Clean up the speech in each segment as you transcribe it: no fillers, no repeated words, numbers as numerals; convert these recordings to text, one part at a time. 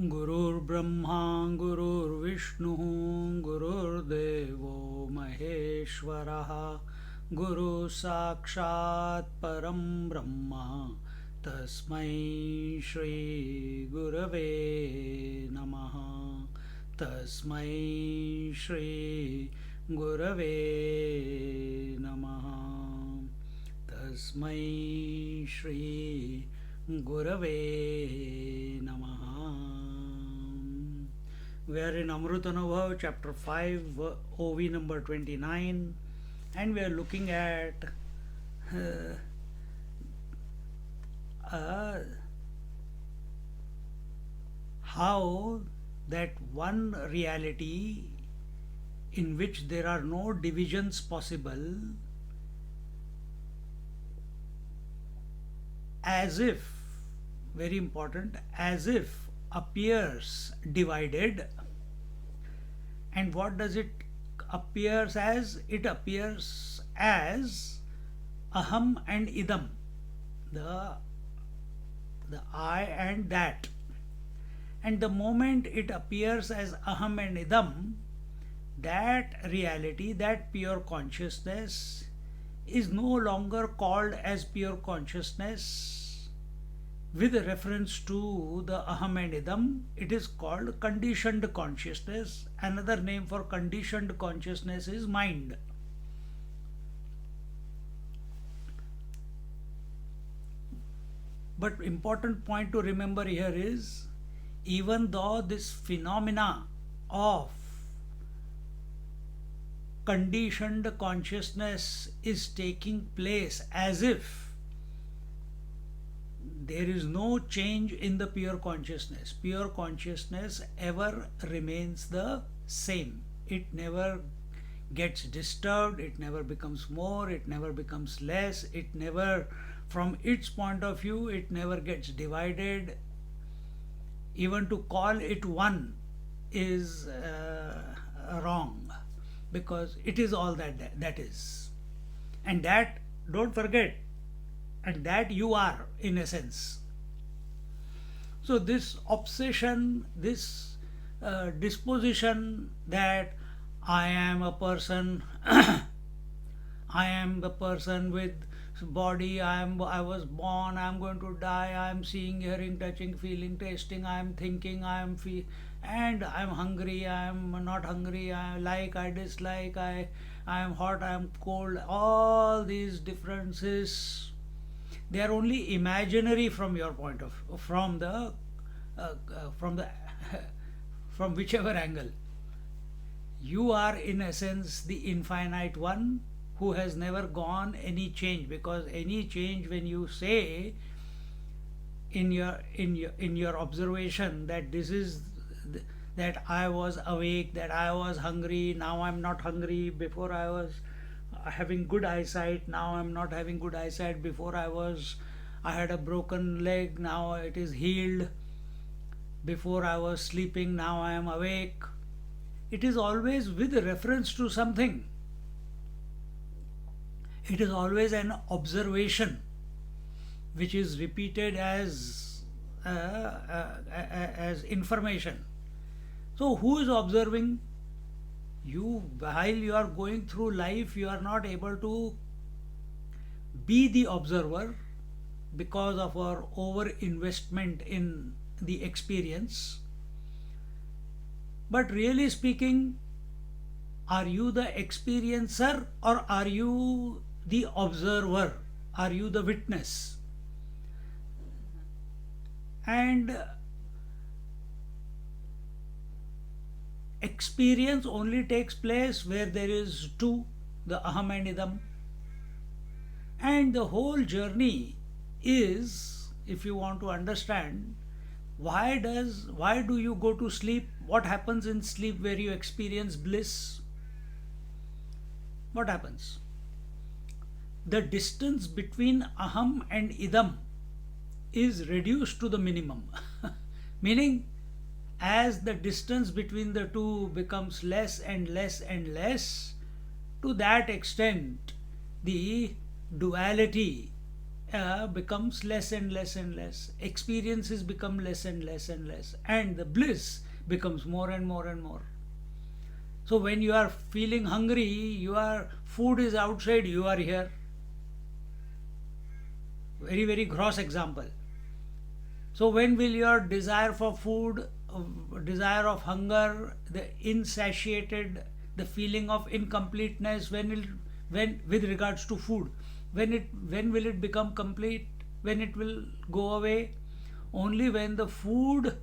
गुरुर्ब्रह्मा गुरुर्विष्णुः गुरुर्देवो महेश्वरः गुरुः साक्षात् परं ब्रह्म तस्मै श्री गुरवे नमः तस्मै श्री गुरवे नमः तस्मै श्री गुरवे नमः. We are in Amrutanubhav, chapter 5, OV number 29, and we are looking at how that one reality in which there are no divisions possible, as if, very important, as if appears divided. And what does it appears as? It appears as aham and idam, the I and that. And the moment it appears as aham and idam, that reality, that pure consciousness is no longer called as pure consciousness with reference to the aham and idam. It is called conditioned consciousness. Another name for conditioned consciousness is mind. But important point to remember here is, even though this phenomena of conditioned consciousness is taking place as if there is no change in the pure consciousness ever remains the same. It never gets disturbed, it never becomes more, it never becomes less, it never, from its point of view, it never gets divided. Even to call it one is wrong, because it is all that is. And that, don't forget, and that you are in essence. So this obsession, this disposition that I am a person, I am the person with body, I was born, I am going to die, I am seeing, hearing, touching, feeling, tasting, I am thinking, and I am hungry, I am not hungry, I like, I dislike, I am hot, I am cold. All these differences, they are only imaginary from your point of, from whichever angle. You are in essence the infinite one who has never gone any change, because any change, when you say in your observation that this is that I was awake, that I was hungry, now I'm not hungry, before I was having good eyesight, now I'm not having good eyesight, before I had a broken leg, now it is healed, before I was sleeping, now I am awake. It is always with reference to something. It is always an observation which is repeated as information. So who is observing? You, while you are going through life, you are not able to be the observer because of our over investment in the experience. But really speaking, are you the experiencer or are you the observer? Are you the witness? And experience only takes place where there is two, the aham and idam. And the whole journey is, if you want to understand, why do you go to sleep? What happens in sleep where you experience bliss? what happens? The distance between aham and idam is reduced to the minimum. Meaning, as the distance between the two becomes less and less and less, to that extent, the duality becomes less and less and less. Experiences become less and less and less, and the bliss becomes more and more and more. So when you are feeling hungry, your food is outside, you are here. Very, very gross example. So when will your desire for food, desire of hunger, the insatiated, the feeling of incompleteness, when with regards to food, when will it become complete? When it will go away? Only when the food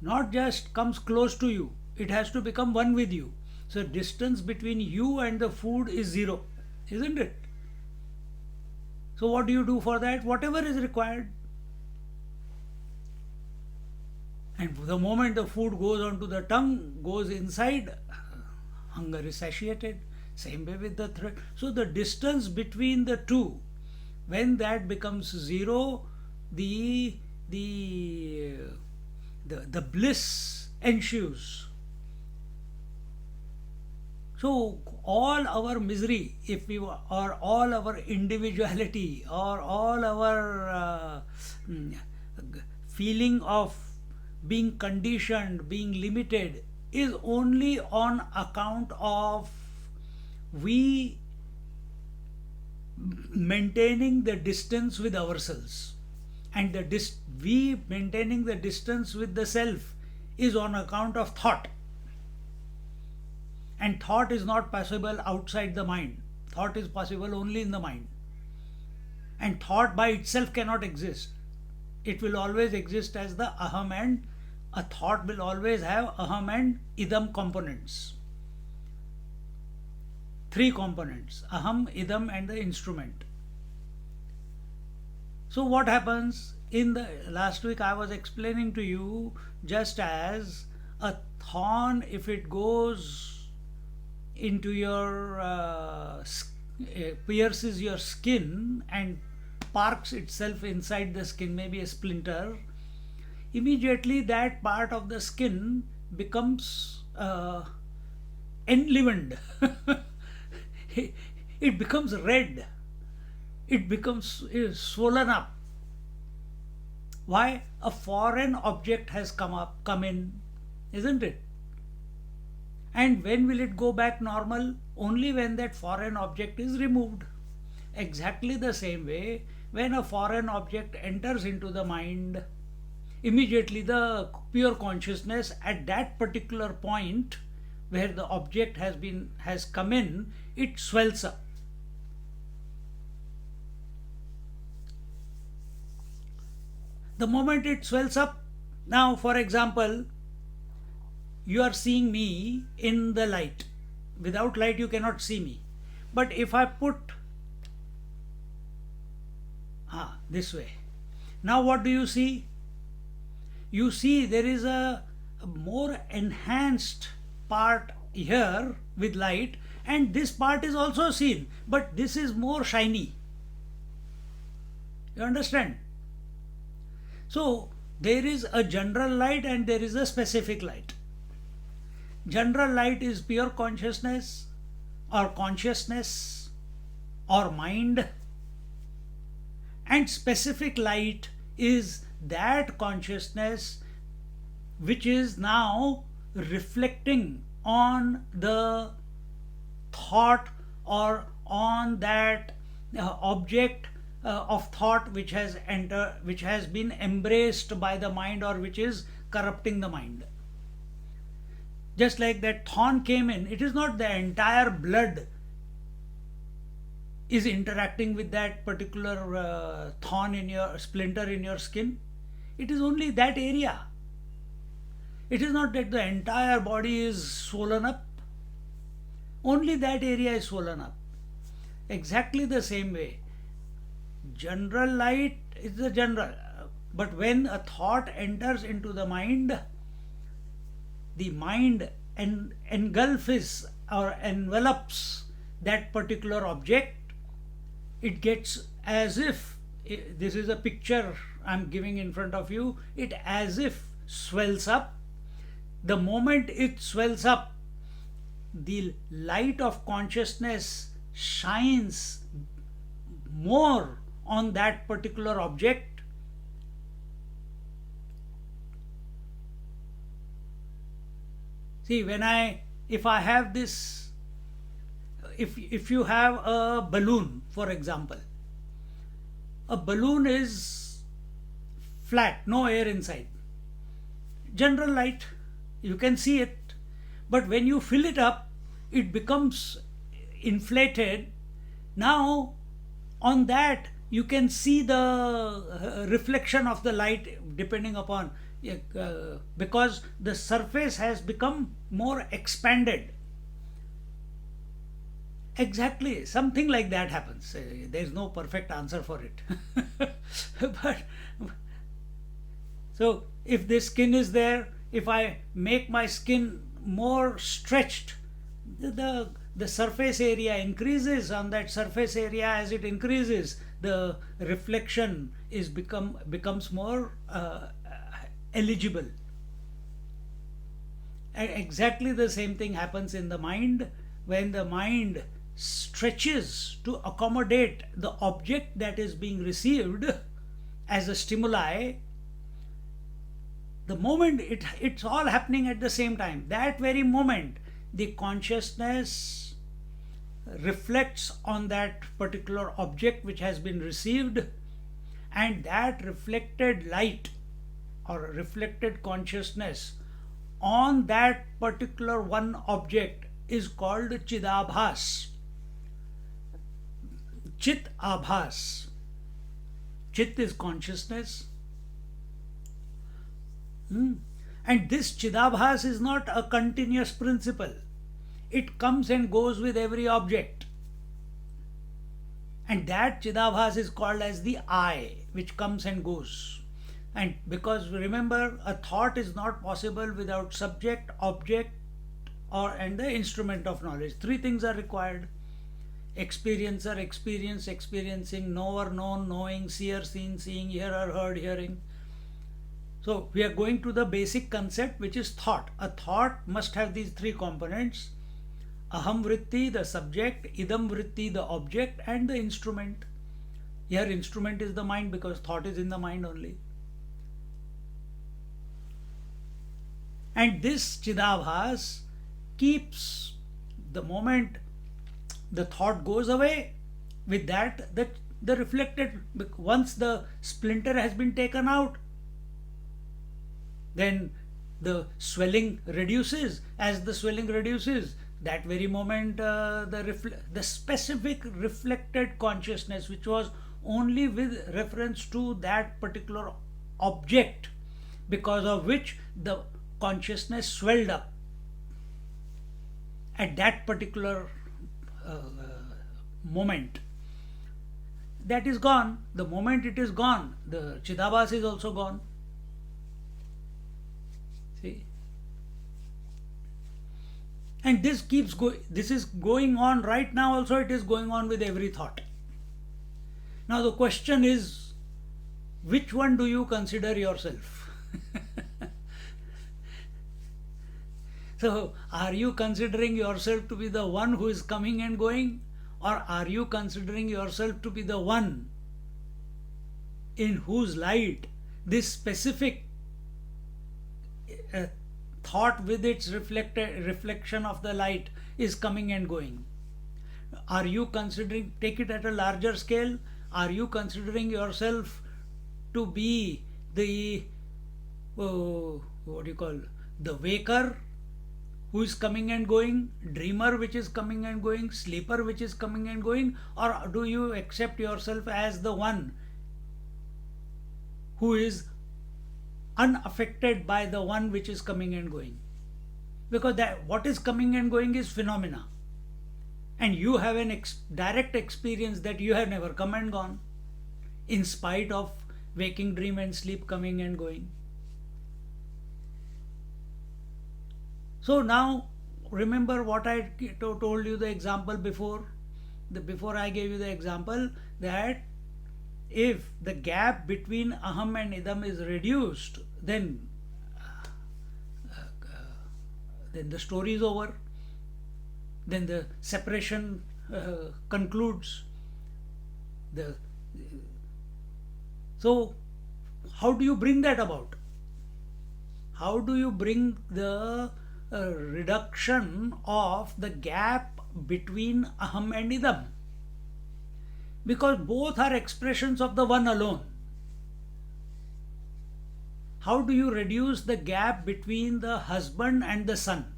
not just comes close to you, it has to become one with you. So distance between you and the food is zero, isn't it? So what do you do for that? Whatever is required. And the moment the food goes onto the tongue, goes inside, hunger is satiated. Same way with the thread. So the distance between the two, when that becomes zero, the bliss ensues. So all our misery, if we or all our individuality, or all our feeling of being conditioned, being limited, is only on account of we maintaining the distance with ourselves, and we maintaining the distance with the self is on account of thought. And thought is not possible outside the mind. Thought is possible only in the mind. And thought by itself cannot exist. It will always exist as the aham, and a thought will always have aham and idam components. Three components: aham, idam, and the instrument. So what happens? In the last week I was explaining to you, just as a thorn, if it goes into your pierces your skin and parks itself inside the skin, maybe a splinter, immediately that part of the skin becomes enlivened. It becomes red. It becomes swollen up. Why? A foreign object has come in, isn't it? And when will it go back normal? Only when that foreign object is removed. Exactly the same way, when a foreign object enters into the mind, immediately the pure consciousness at that particular point where the object has come in, it swells up. The moment it swells up, now for example, you are seeing me in the light. Without light you cannot see me. But if I put this way, now what do you see? You see there is a more enhanced part here with light, and this part is also seen, but this is more shiny. You understand? So there is a general light and there is a specific light. General light is pure consciousness or mind, and specific light is that consciousness which is now reflecting on the thought or on that object of thought which has been embraced by the mind, or which is corrupting the mind. Just like that thorn came in, it is not the entire blood is interacting with that particular thorn in your splinter in your skin. It is only that area. It is not that the entire body is swollen up. Only that area is swollen up. Exactly the same way. General light is the general. But when a thought enters into the mind engulfs or envelops that particular object, it gets as if this is a picture I'm giving in front of you, it as if swells up. The moment it swells up, the light of consciousness shines more on that particular object. See, if I have this, if you have a balloon, for example, a balloon is flat, no air inside, general light, you can see it. But when you fill it up, it becomes inflated. Now, on that, you can see the reflection of the light depending upon, because the surface has become more expanded. Exactly, something like that happens. There is no perfect answer for it. But so, if this skin is there, if I make my skin more stretched, the surface area increases. On that surface area, as it increases, the reflection becomes more eligible. And exactly the same thing happens in the mind. When the mind stretches to accommodate the object that is being received as a stimuli, the moment it's all happening at the same time, that very moment the consciousness reflects on that particular object which has been received, and that reflected light or reflected consciousness on that particular one object is called Chidabhas. Chit Abhas. Chit is consciousness. And this Chidabhas is not a continuous principle. It comes and goes with every object. And that Chidabhas is called as the I, which comes and goes. And because remember, a thought is not possible without subject, object, and the instrument of knowledge. Three things are required: experiencer, experience, experiencing; knower, known, knowing; seer, seen, seeing; hearer, heard, hearing. So we are going to the basic concept, which is thought. A thought must have these three components: aham vritti, the subject; idam vritti, the object; and the instrument. Here instrument is the mind, because thought is in the mind only. And this Chidabhas keeps, the moment the thought goes away, with that the reflected, once the splinter has been taken out, then the swelling reduces. As the swelling reduces, that very moment the specific reflected consciousness, which was only with reference to that particular object, because of which the consciousness swelled up at that particular moment, that is gone. The moment it is gone, the Chidabhas is also gone. See? And this keeps going. This is going on right now also. It is going on with every thought. Now the question is, which one do you consider yourself? So, are you considering yourself to be the one who is coming and going, or are you considering yourself to be the one in whose light this specific thought with its reflection of the light is coming and going? Are you considering, take it at a larger scale, are you considering yourself to be the what do you call, the waker who is coming and going, dreamer which is coming and going, sleeper which is coming and going, or do you accept yourself as the one who is unaffected by the one which is coming and going? Because that what is coming and going is phenomena, and you have an direct experience that you have never come and gone, in spite of waking, dream and sleep coming and going. So now remember what I told you the example before? Before I gave you the example that if the gap between aham and idam is reduced, then the story is over. Then the separation concludes. The So how do you bring that about? How do you bring the reduction of the gap between aham and idam? Because both are expressions of the one alone. How do you reduce the gap between the husband and the son?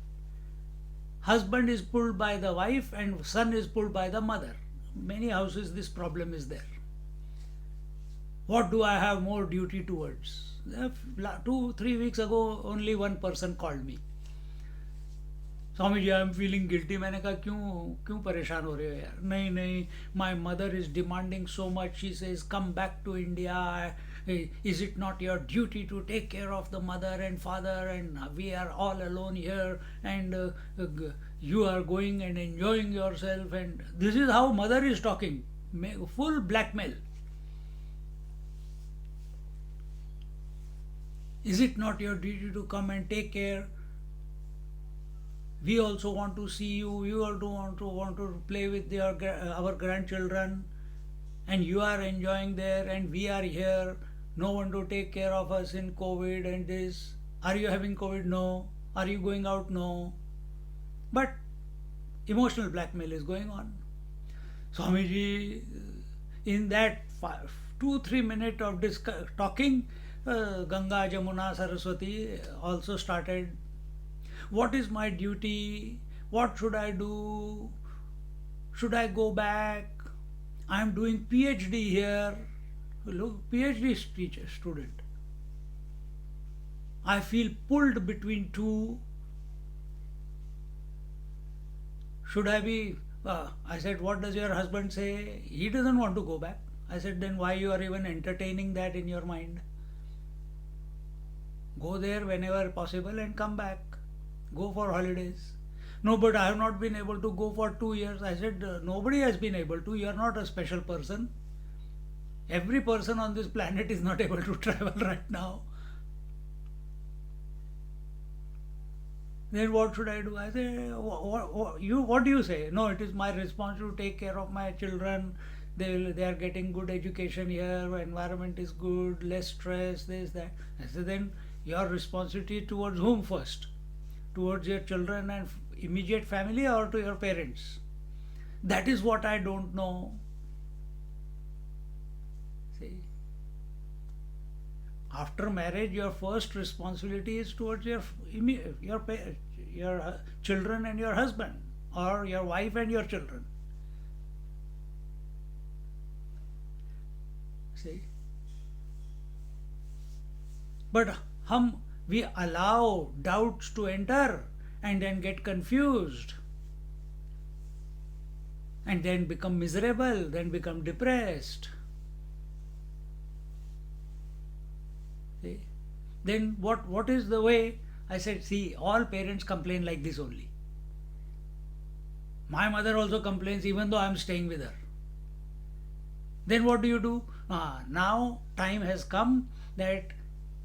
Husband is pulled by the wife and son is pulled by the mother. Many houses this problem is there. What do I have more duty towards? 2-3 weeks ago only one person called me. Swami ji I am feeling guilty. मैंने कहा क्यों क्यों परेशान हो रहे हो यार? नहीं नहीं, my mother is demanding so much. She says come back to India. Is it not your duty to take care of the mother and father, and we are all alone here, and you are going and enjoying yourself? And this is how mother is talking, full blackmail. Is it not your duty to come and take care? We also want to see you. You also want to play with our grandchildren, and you are enjoying there, and we are here. No one to take care of us in COVID and this. Are you having COVID? No. Are you going out? No. But emotional blackmail is going on. Swamiji, in that 2-3 minutes of talking, Ganga, Jamuna, Saraswati also started. What is my duty? What should I do? Should I go back? I am doing PhD here. Look, PhD teacher, student. I feel pulled between two. Should I be? I said, what does your husband say? He doesn't want to go back. I said, then why you are even entertaining that in your mind? Go there whenever possible and come back. Go for holidays. No, but I have not been able to go for 2 years. I said, nobody has been able to. You are not a special person. Every person on this planet is not able to travel right now. Then what should I do? I say, what do you say? No, it is my responsibility to take care of my children. They are getting good education here. Environment is good, less stress, this, that. I said, then your responsibility towards whom first? Towards your children and immediate family, or to your parents? That is what I don't know. See, after marriage, your first responsibility is towards your children and your husband, or your wife and your children. See, but we allow doubts to enter and then get confused and then become miserable, then become depressed. See? Then what is the way? I said, see, all parents complain like this only. My mother also complains even though I am staying with her. Then what do? Now time has come that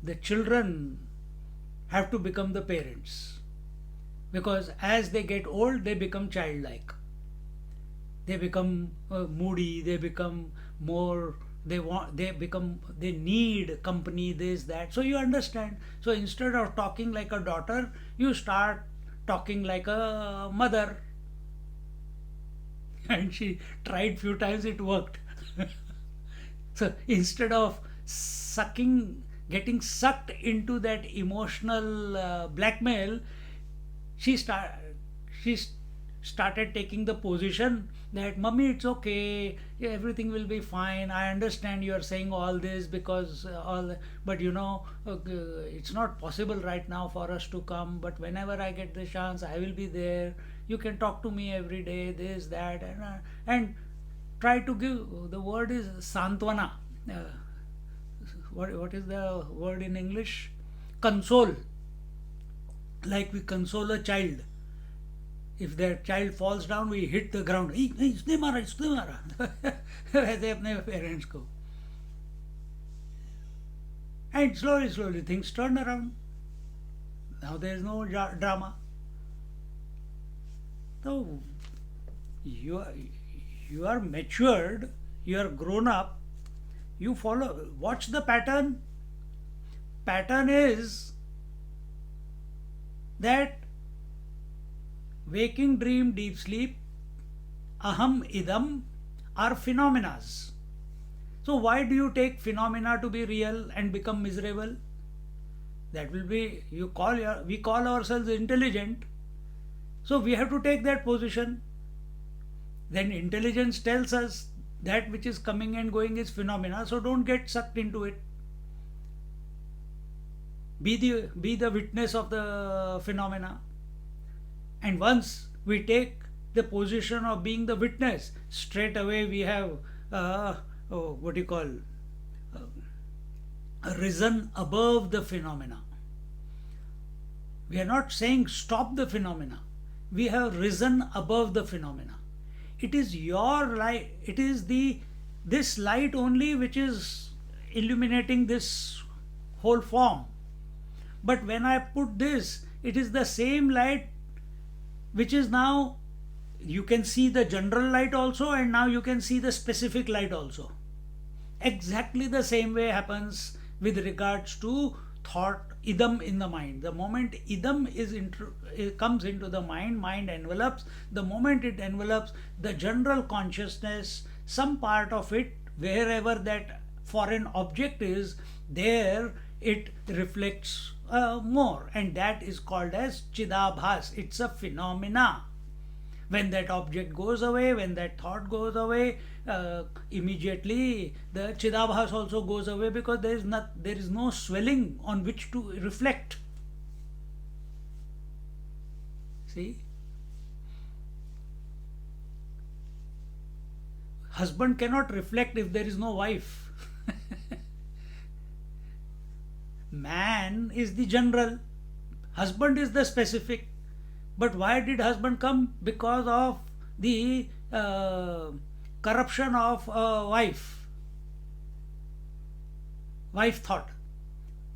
the children have to become the parents, because as they get old they become childlike, they become moody, they become more, they need company, this, that. So you understand, so instead of talking like a daughter, you start talking like a mother. And she tried few times, it worked. So instead of getting sucked into that emotional blackmail, she started taking the position that, Mummy, it's okay, everything will be fine. I understand you are saying all this because but it's not possible right now for us to come. But whenever I get the chance, I will be there. You can talk to me every day, this, that, and try to give. The word is santwana. What is the word in English? Console. Like we console a child. If their child falls down, we hit the ground. "Ei, ei, इसने मारा, इसने मारा." वैसे अपने parents को. And slowly, slowly things turn around. Now there is no drama. So you are matured, you are grown up, you follow, watch the pattern. Pattern is that waking, dream, deep sleep, aham, idam are phenomena. So why do you take phenomena to be real and become miserable? That will be, we call ourselves intelligent, so we have to take that position. Then intelligence tells us that which is coming and going is phenomena, so don't get sucked into it. Be the witness of the phenomena. And once we take the position of being the witness, straight away we have risen above the phenomena. We are not saying stop the phenomena. We have risen above the phenomena. It is your light. It is this light only which is illuminating this whole form. But when I put this, it is the same light which is now, you can see the general light also, and now you can see the specific light also. Exactly the same way happens with regards to thought, idam in the mind. The moment idam it comes into the mind envelops. The moment it envelops the general consciousness, some part of it, wherever that foreign object is, there it reflects more, and that is called as Chidabhas. It's a phenomena. When that object goes away, when that thought goes away, immediately the Chidabhas also goes away, because there is no swelling on which to reflect. See? Husband cannot reflect if there is no wife. Man is the general, husband is the specific. But why did husband come? Because of the corruption of wife thought.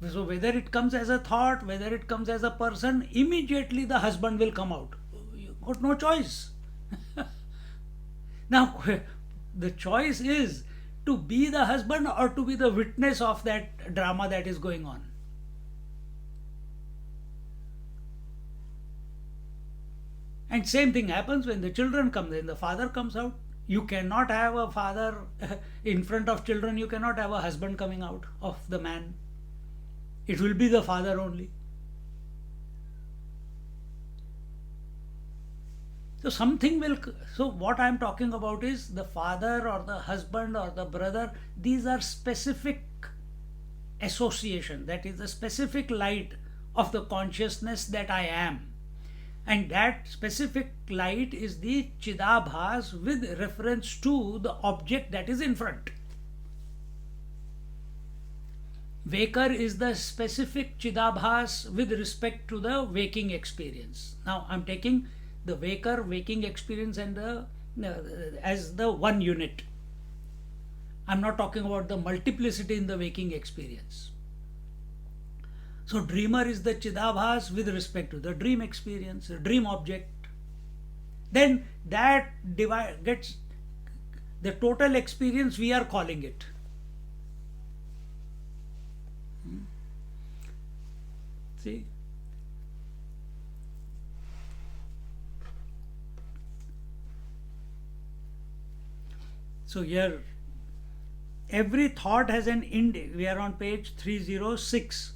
So whether it comes as a thought, whether it comes as a person, immediately the husband will come out. You got no choice. Now the choice is to be the husband or to be the witness of that drama that is going on. And same thing happens when the children come, then the father comes out. You cannot have a father in front of children, you cannot have a husband coming out of the man. It will be the father only. So so what I am talking about is the father or the husband or the brother, these are specific association, that is the specific light of the consciousness that I am. And that specific light is the Chidabhas with reference to the object that is in front. Waker is the specific Chidabhas with respect to the waking experience. Now I am taking the waking experience and as the one unit. I am not talking about the multiplicity in the waking experience. So dreamer is the Chidabhas with respect to the dream experience, the dream object. Then that gets the total experience, we are calling it. See? So here, every thought has an index. We are on page 306.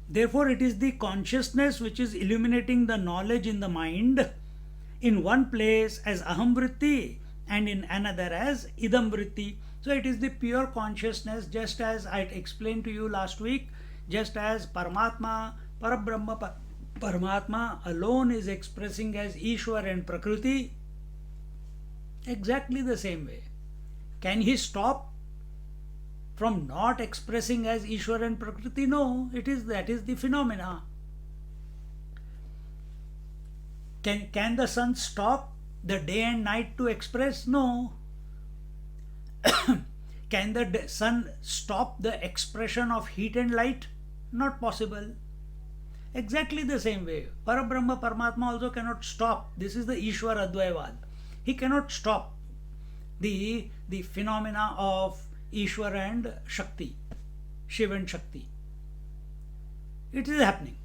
Therefore, it is the consciousness which is illuminating the knowledge in the mind in one place as aham vritti and in another as idam vritti. So it is the pure consciousness, just as I explained to you last week, just as Paramatma, Parabrahma, Paramatma alone is expressing as Ishwar and Prakriti, exactly the same way. Can he stop from not expressing as Ishwar and Prakriti? No, that is the phenomena. Can the sun stop the day and night to express? No. Can the sun stop the expression of heat and light? Not possible. Exactly the same way, Parabrahma Paramatma also cannot stop. This is the Ishwar Advayavad. He cannot stop the phenomena of Ishwar and Shakti, Shiva and Shakti. It is happening.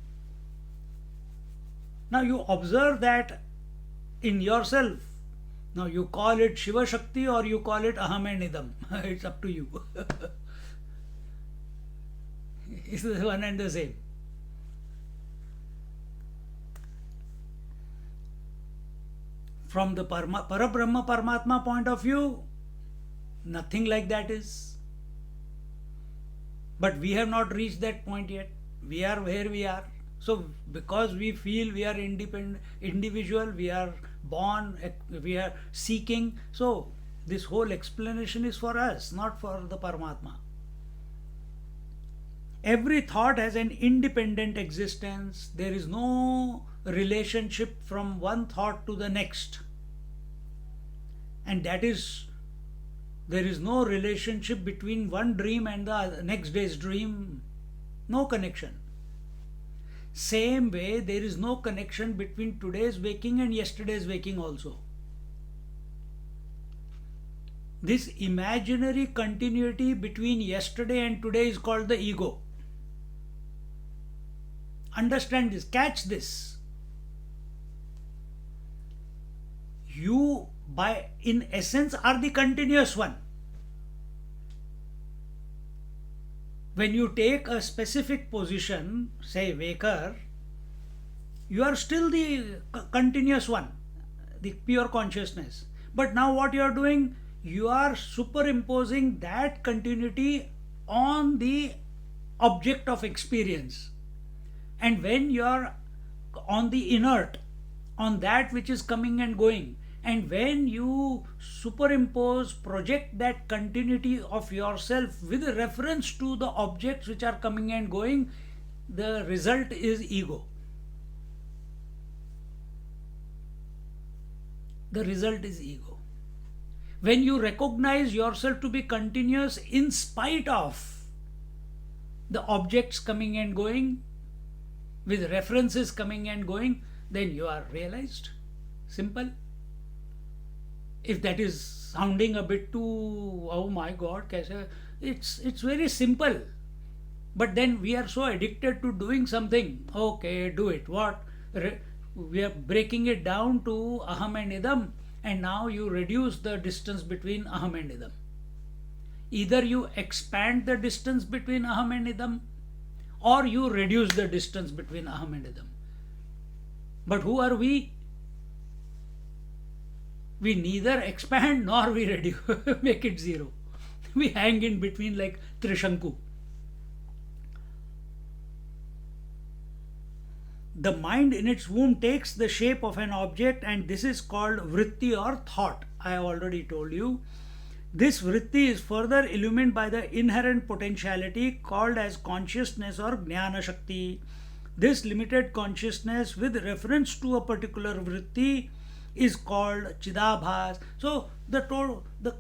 Now you observe that in yourself. Now you call it Shiva Shakti or you call it Aham and Idam. It's up to you. It's the one and the same. From the Parabrahma Paramatma point of view, nothing like that is. But we have not reached that point yet. We are where we are. So because we feel we are independent, individual, we are born, we are seeking. So this whole explanation is for us, not for the Paramatma. Every thought has an independent existence. There is no relationship from one thought to the next. And that is, there is no relationship between one dream and the next day's dream. No connection. Same way, there is no connection between today's waking and yesterday's waking also. This imaginary continuity between yesterday and today is called the ego. Understand this, catch this. You, in essence, are the continuous one. When you take a specific position, say waker, you are still the continuous one, the pure consciousness. But now what you are doing, you are superimposing that continuity on the object of experience. And when you are on the inert, on that which is coming and going, and when you superimpose, project that continuity of yourself with reference to the objects which are coming and going, the result is ego. The result is ego. When you recognize yourself to be continuous in spite of the objects coming and going, with references coming and going, then you are realized. Simple. If that is sounding a bit too, oh my God, kaise? It's very simple. But then we are so addicted to doing something. Okay, do it. What? We are breaking it down to Aham and Idam, and now you reduce the distance between Aham and Idam. Either you expand the distance between Aham and Idam, or you reduce the distance between Aham and Idam. But who are we? We neither expand nor we reduce, make it zero. We hang in between like Trishanku. The mind in its womb takes the shape of an object, and this is called vritti or thought. I have already told you. This vritti is further illumined by the inherent potentiality called as consciousness or jnana shakti. This limited consciousness with reference to a particular vritti is called chidabhas. So the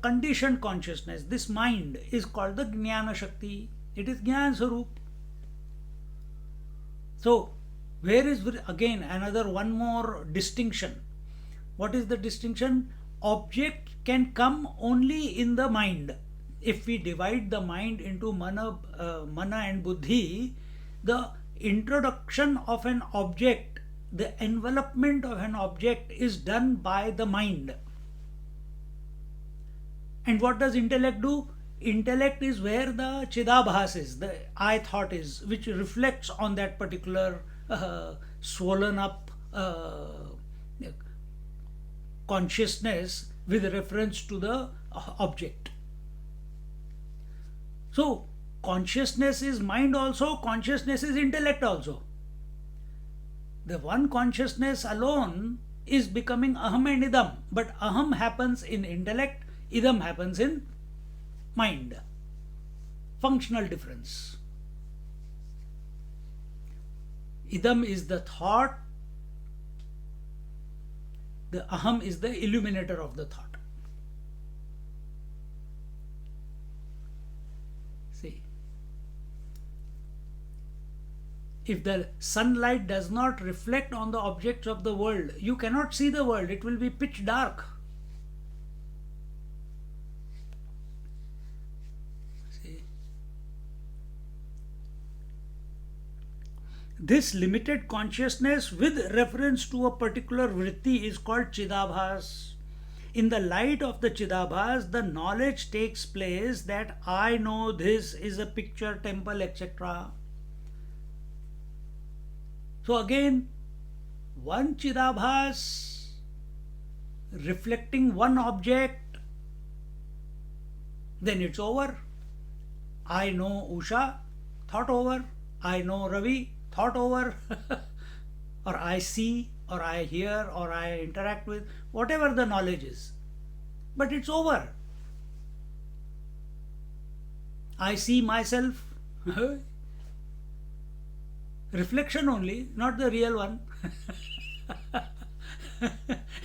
conditioned consciousness, this mind, is called the jnana shakti. It is jnana sarup. So where is, again, another one more distinction. What is the distinction? Object can come only in the mind. If we divide the mind into mana and buddhi, the introduction of an object, the envelopment of an object is done by the mind. And what does intellect do? Intellect is where the chidabhas is, the I thought is, which reflects on that particular swollen up consciousness with reference to the object. So consciousness is mind also, consciousness is intellect also. The one consciousness alone is becoming aham and idam, but aham happens in intellect, idam happens in mind. Functional difference. Idam is the thought, The aham is the illuminator of the thought. See, if the sunlight does not reflect on the objects of the world, you cannot see the world. It will be pitch dark. See, this limited consciousness with reference to a particular vritti is called Chidabhas. In the light of the Chidabhas, the knowledge takes place that I know this is a picture, temple, etc. So again, one Chidabhas reflecting one object, then it's over. I know Usha, thought over. I know Ravi, thought over. Or I see, or I hear, or I interact with, whatever the knowledge is. But it's over. I see myself. Reflection only, not the real one.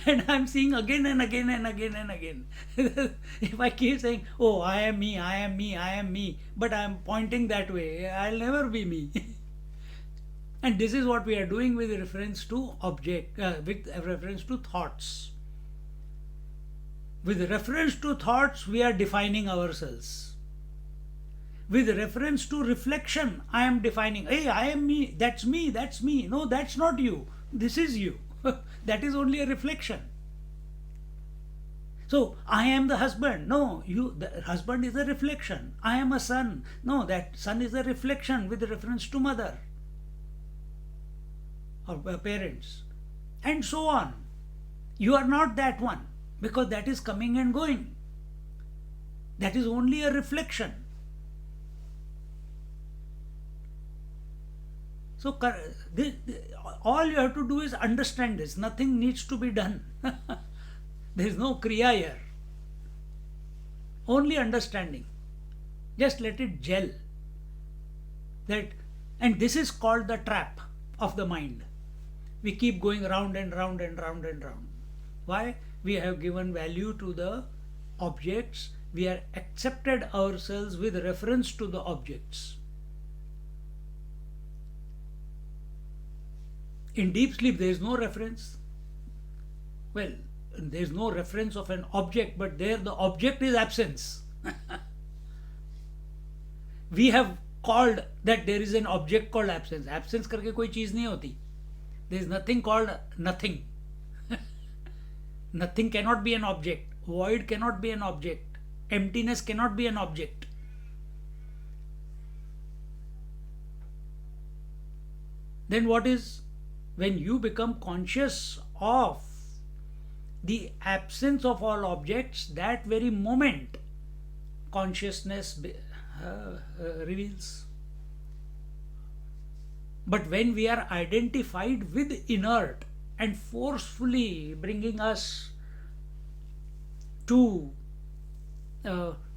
And I'm seeing again and again and again and again. If I keep saying, oh, I am me, I am me, I am me, but I'm pointing that way, I'll never be me. And this is what we are doing with reference to with reference to thoughts. With reference to thoughts, we are defining ourselves. With reference to reflection, I am defining, hey, I am me, that's me, that's me. No, that's not you. This is you. That is only a reflection. So, I am the husband. No, the husband is a reflection. I am a son. No, that son is a reflection with reference to mother or parents, and so on. You are not that one, because that is coming and going. That is only a reflection. So all you have to do is understand this. Nothing needs to be done. There is no kriya here. Only understanding. Just let it gel. And this is called the trap of the mind. We keep going round and round and round and round. Why? We have given value to the objects. We are accepted ourselves with reference to the objects. In deep sleep, there is no reference. Well, there is no reference of an object, but there the object is absence. We have called that there is an object called absence. Absence करके कोई चीज नहीं होती. There is nothing called nothing. Nothing cannot be an object. Void cannot be an object. Emptiness cannot be an object. Then what is? When you become conscious of the absence of all objects, that very moment consciousness reveals. But when we are identified with inert and forcefully bringing us to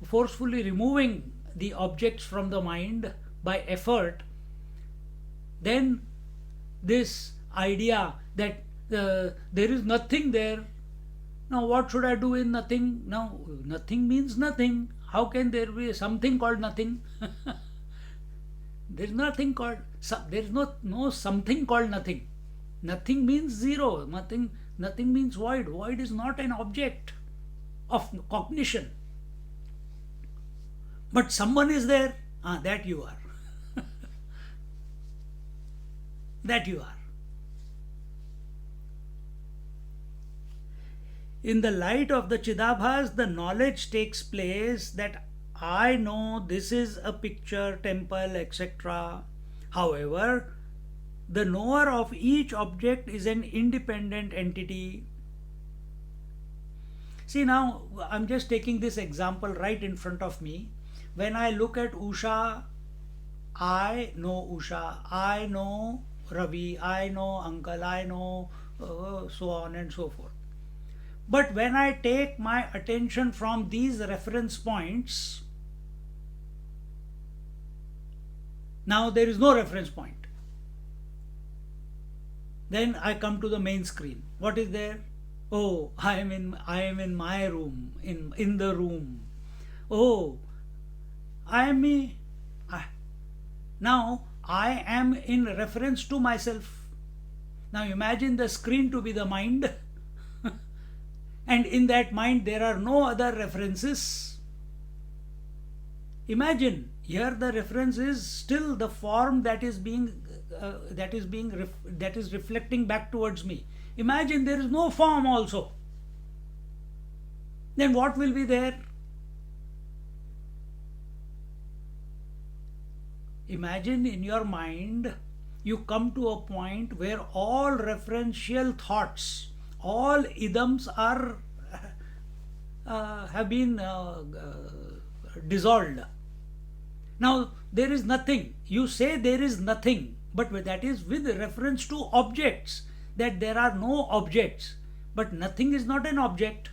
forcefully removing the objects from the mind by effort, then this idea that there is nothing there. Now what should I do in nothing? Now nothing means nothing. How can there be something called nothing? There is nothing called, there is no something called nothing. Nothing means zero. Nothing means void. Void is not an object of cognition. But someone is there. That you are. That you are. In the light of the Chidabhas, the knowledge takes place that I know this is a picture, temple, etc. However, the knower of each object is an independent entity. See, now I'm just taking this example right in front of me. When I look at Usha, I know Usha, I know Ravi, I know uncle, I know so on and so forth. But when I take my attention from these reference points, now there is no reference point. Then I come to the main screen. What is there? Oh, I am in my room, in the room. Oh, I am me. I, now I am in reference to myself. Now imagine the screen to be the mind, and in that mind there are no other references. Imagine here the reference is still the form that is reflecting back towards me. Imagine there is no form also. Then what will be there? Imagine in your mind you come to a point where all referential thoughts, all idams are have been dissolved. Now there is nothing. You say there is nothing, but that is with reference to objects, that there are no objects. But nothing is not an object.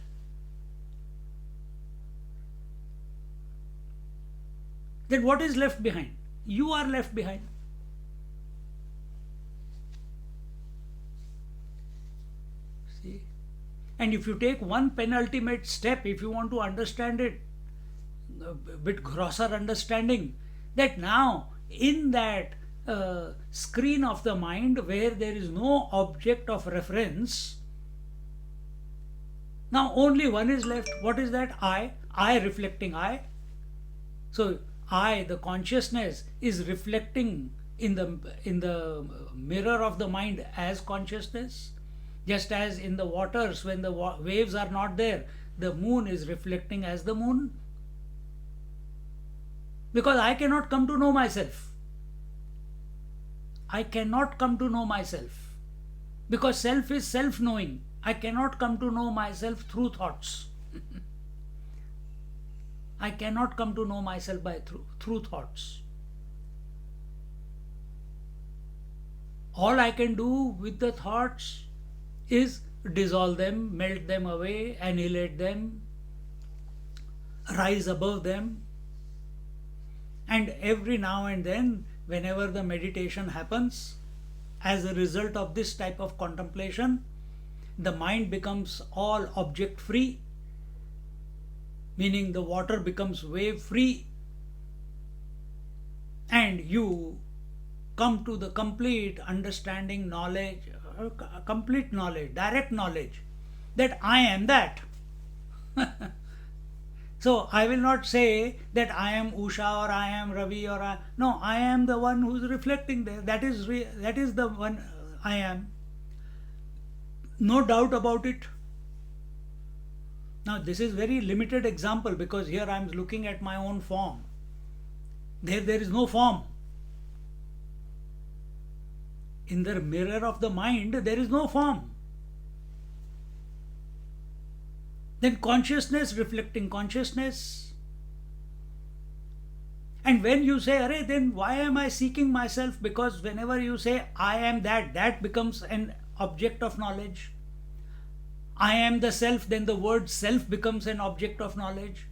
Then what is left behind? You are left behind. See? And if you take one penultimate step, if you want to understand it, a bit grosser understanding, that now in that screen of the mind where there is no object of reference, now only one is left. What is that? I reflecting I. So I, the consciousness, is reflecting in the mirror of the mind as consciousness. Just as in the waters, when the waves are not there, the moon is reflecting as the moon. Because I cannot come to know myself. I cannot come to know myself. Because self is self-knowing. I cannot come to know myself through thoughts. I cannot come to know myself through thoughts. All I can do with the thoughts is dissolve them, melt them away, annihilate them, rise above them. And every now and then, whenever the meditation happens, as a result of this type of contemplation, the mind becomes all object free, meaning the water becomes wave free, and you come to the complete understanding, knowledge, complete knowledge, direct knowledge that I am that. So I will not say that I am Usha or I am Ravi or no, I am the one who is reflecting there. That is the one I am. No doubt about it. Now this is very limited example because here I am looking at my own form. There is no form. In the mirror of the mind, there is no form. Then consciousness reflecting consciousness. And when you say, Arey, then why am I seeking myself? Because whenever you say, I am that, that becomes an object of knowledge. I am the self, then the word self becomes an object of knowledge.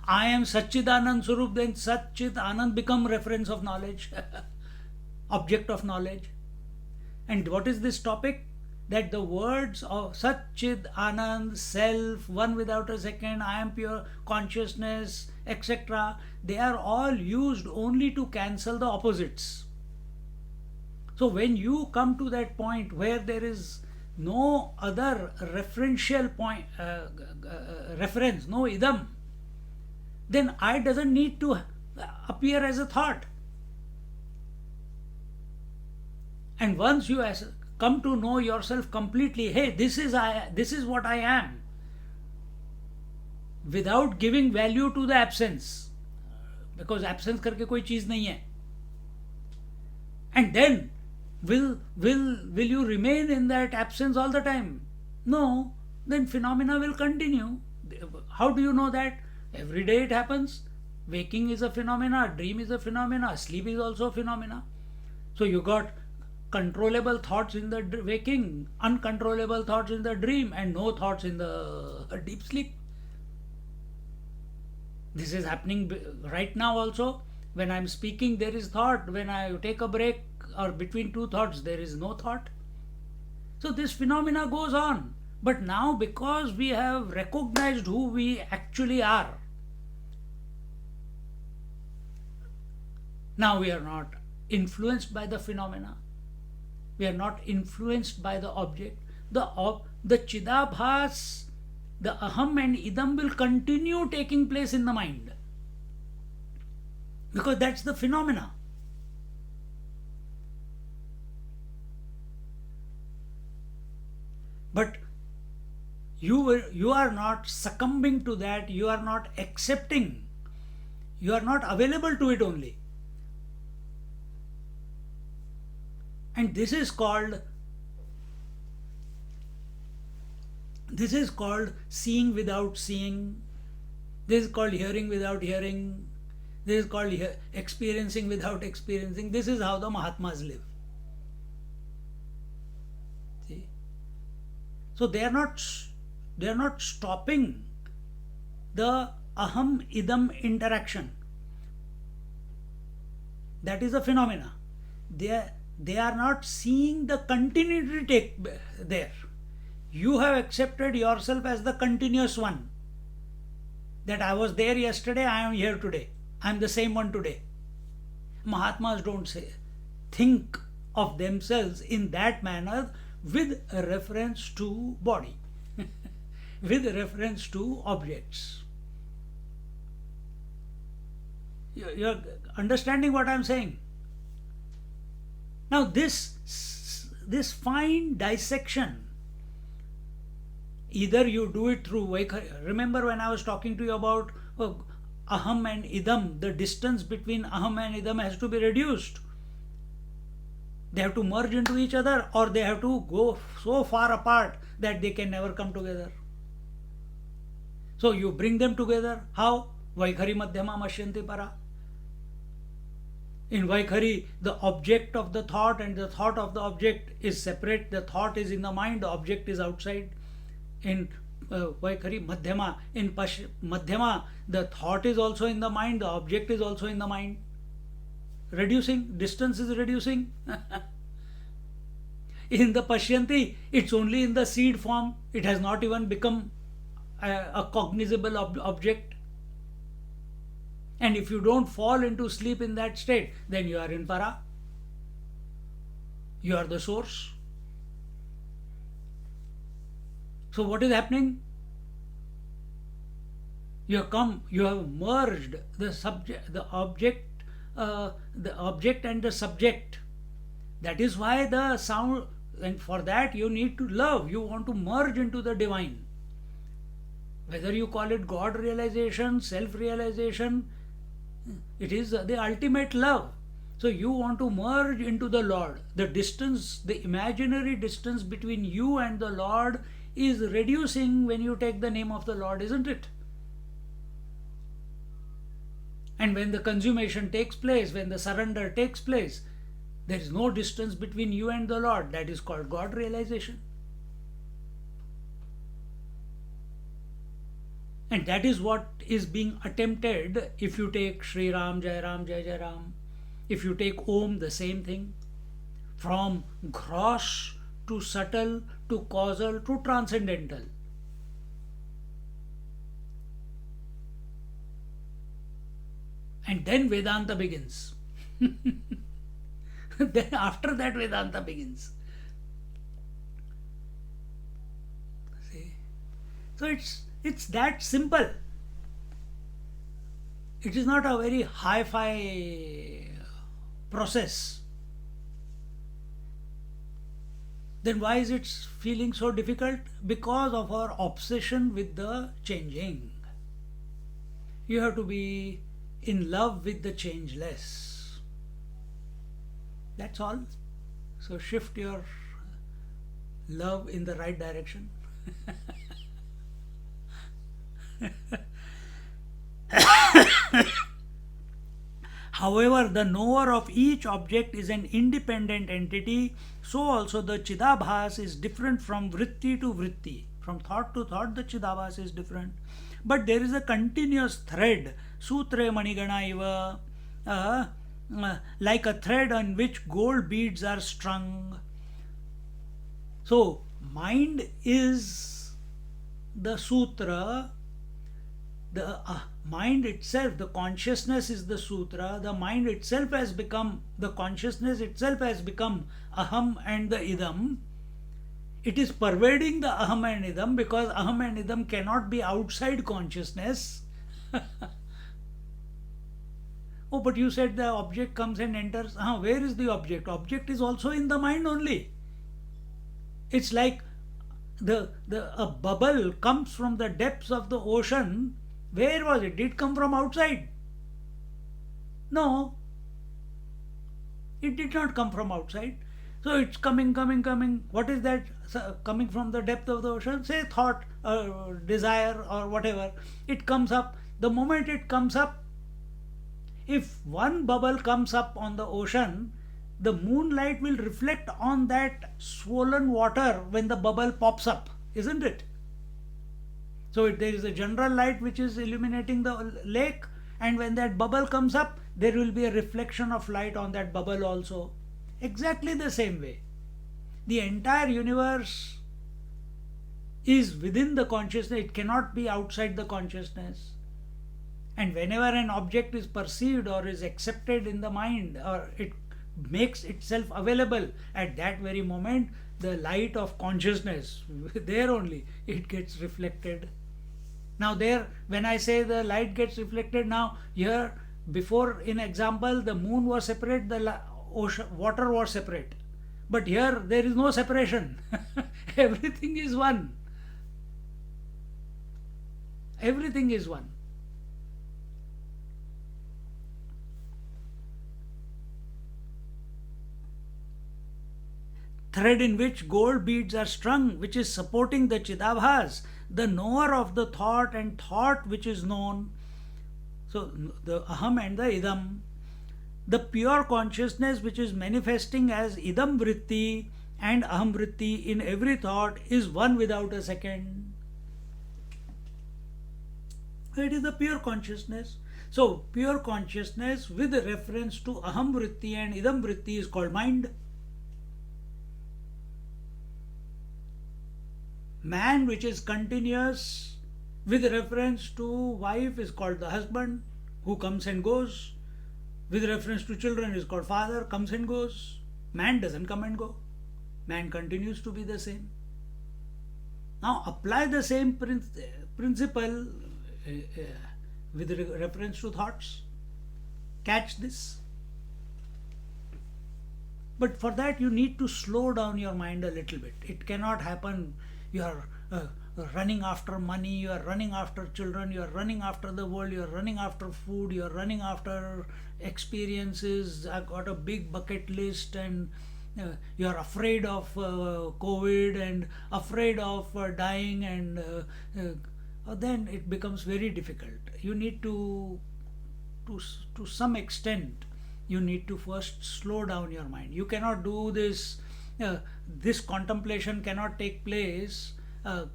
I am Satchidanand Swarup, then Satchit Anand become reference of knowledge, object of knowledge. And what is this topic? That the words of Satchit Anand, self, one without a second, I am pure consciousness, etc., they are all used only to cancel the opposites. So when you come to that point where there is no other referential point, reference, no idam, then I doesn't need to appear as a thought. And once you come to know yourself completely, hey, this is what I am, without giving value to the absence, because absence करके कोई चीज नहीं है. And then will you remain in that absence all the time? No. Then phenomena will continue. How do you know that? Every day it happens. Waking is a phenomena, dream is a phenomena, sleep is also a phenomena. So you got controllable thoughts in the waking, uncontrollable thoughts in the dream, and no thoughts in the deep sleep. This is happening right now also. When I'm speaking, there is thought. When I take a break or between two thoughts, there is no thought. So this phenomena goes on. But now, because we have recognized who we actually are, now we are not influenced by the phenomena. We are not influenced by the object. The Chidabhas, the Aham and Idam will continue taking place in the mind. Because that's the phenomena. But you are not succumbing to that, you are not accepting, you are not available to it only. And this is called seeing without seeing. This is called hearing without hearing. This is called experiencing without experiencing. This is how the Mahatmas live. See? So they are not stopping the aham idam interaction. That is a phenomena. They are not seeing the continuity take there. You have accepted yourself as the continuous one. That I was there yesterday, I am here today. I am the same one today. Mahatmas don't think of themselves in that manner with reference to body, with reference to objects. You're understanding what I'm saying? Now this fine dissection, either you do it through Vaikhari. Remember when I was talking to you about aham and idam, the distance between aham and idam has to be reduced. They have to merge into each other, or they have to go so far apart that they can never come together. So you bring them together. How? Vaikhari madhyama mashyanti para. In Vaikhari, the object of the thought and the thought of the object is separate. The thought is in the mind, the object is outside. In Vaikhari Madhyama, in Madhyama, the thought is also in the mind, the object is also in the mind. Reducing, distance is reducing. In the Pashyanti, it's only in the seed form, it has not even become a cognizable object. And if you don't fall into sleep in that state, then you are in para. You are the source. So what is happening? You have merged the subject, the object and the subject. That is why the sound, and for that you need to love. You want to merge into the divine. Whether you call it God realization, self-realization, it is the ultimate love. So you want to merge into the Lord. The distance, the imaginary distance between you and the Lord is reducing when you take the name of the Lord, isn't it? And when the consummation takes place, when the surrender takes place, there is no distance between you and the Lord. That is called God realization. And that is what is being attempted if you take Sri Ram, Jai Ram, Jai Jai Ram. If you take Om, the same thing. From gross to subtle to causal to transcendental. And then Vedanta begins. Then after that Vedanta begins. See? So it's that simple. It is not a very hi-fi process. Then why is it feeling so difficult? Because of our obsession with the changing. You have to be in love with the changeless. That's all. So shift your love in the right direction. However, the knower of each object is an independent entity, so also the Chidabhas is different from vritti to vritti. From thought to thought, the Chidabhas is different. But there is a continuous thread, Sutre Manigana iva, like a thread on which gold beads are strung. So, mind is the sutra, the mind itself, the consciousness is the sutra, the mind itself has become, the consciousness itself has become aham and the idam. It is pervading the aham and idam because aham and idam cannot be outside consciousness. Oh, but you said the object comes and enters. Where is the object? Object is also in the mind only. It's like a bubble comes from the depths of the ocean. Where was it? Did it come from outside? No, it did not come from outside. So it's coming, coming, coming. What is that coming from the depth of the ocean? Say thought, desire, or whatever. It comes up. The moment it comes up, if one bubble comes up on the ocean, the moonlight will reflect on that swollen water when the bubble pops up, isn't it? So there is a general light which is illuminating the lake, and when that bubble comes up, there will be a reflection of light on that bubble also. Exactly the same way. The entire universe is within the consciousness, it cannot be outside the consciousness. And whenever an object is perceived or is accepted in the mind, or it makes itself available, at that very moment, the light of consciousness, there only it gets reflected. Now there, when I say the light gets reflected, now here, before in example, the moon was separate, the ocean, water was separate. But here there is no separation. Everything is one. Everything is one. Thread in which gold beads are strung, which is supporting the Chidabhas, the knower of the thought and thought which is known. So the aham and the idam, the pure consciousness which is manifesting as idam vritti and aham vritti in every thought is one without a second. It is the pure consciousness. So pure consciousness with reference to aham vritti and idam vritti is called mind. Man which is continuous with reference to wife is called the husband, who comes and goes. With reference to children is called father, comes and goes. Man doesn't come and go. Man continues to be the same. Now apply the same principle with reference to thoughts. Catch this. But for that you need to slow down your mind a little bit. It cannot happen. You are running after money, you are running after children, you are running after the world, you are running after food, you are running after experiences. I've got a big bucket list, and you are afraid of COVID and afraid of dying, and then it becomes very difficult. You need to some extent, you need to first slow down your mind. You cannot do this. This contemplation cannot take place. Well,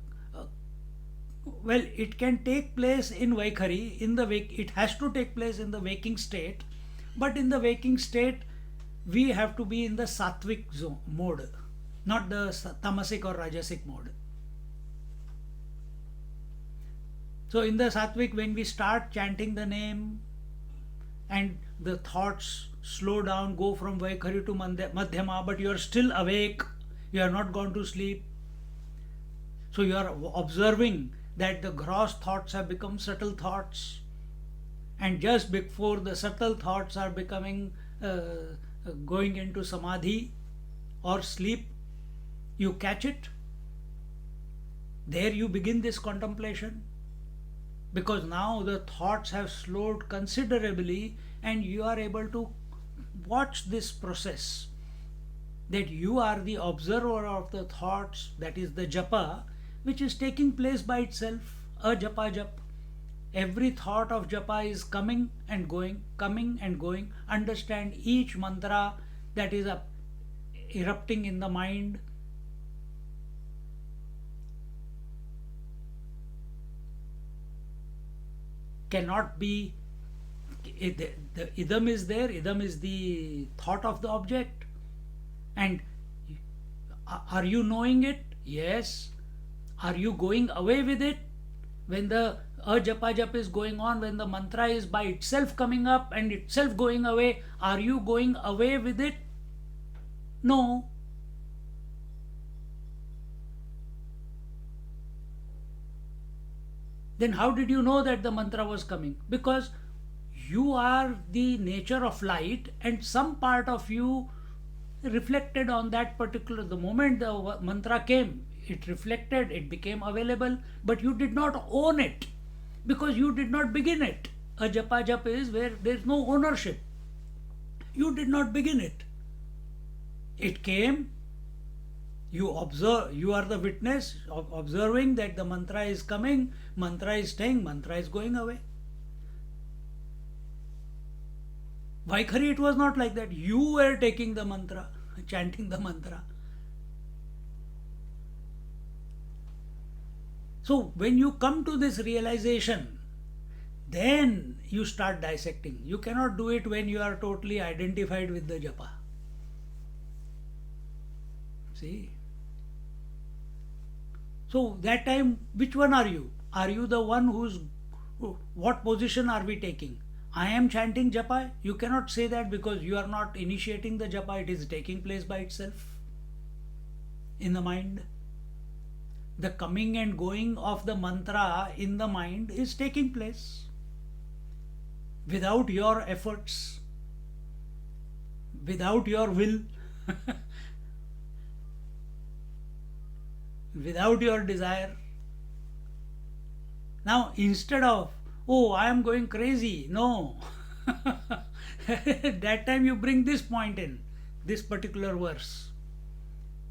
it can take place in Vaikhari, in the wake. It has to take place in the waking state, but in the waking state, we have to be in the sattvic mode, not the tamasic or rajasic mode. So in the sattvic, when we start chanting the name, and the thoughts slow down, go from Vaikhari to Madhyama, but you are still awake, you are not gone to sleep. So you are observing that the gross thoughts have become subtle thoughts, and just before the subtle thoughts are becoming going into samadhi or sleep, you catch it. There you begin this contemplation, because now the thoughts have slowed considerably and you are able to watch this process, that you are the observer of the thoughts, that is the japa, which is taking place by itself, a japa jap. Every thought of japa is coming and going, coming and going. Understand each mantra that is erupting in the mind. Cannot be, the idam is there, idam is the thought of the object, and are you knowing it? Yes. Are you going away with it? When the japa jap is going on, when the mantra is by itself coming up and itself going away, are you going away with it? No. Then how did you know that the mantra was coming? Because you are the nature of light, and some part of you reflected on that particular, the moment the mantra came, it reflected, it became available, but you did not own it because you did not begin it. A japa jap is where there is no ownership. You did not begin it. It came, you observe, you are the witness of observing that the mantra is coming, mantra is staying, mantra is going away. Vaikhari, it was not like that. You were taking the mantra, chanting the mantra. So when you come to this realization, then you start dissecting. You cannot do it when you are totally identified with the japa. See? So that time, which one are you? Are you the one what position are we taking? I am chanting japa. You cannot say that because you are not initiating the japa. It is taking place by itself in the mind. The coming and going of the mantra in the mind is taking place without your efforts, without your will, without your desire. Now, instead of, oh, I am going crazy, no. That time you bring this point in, this particular verse.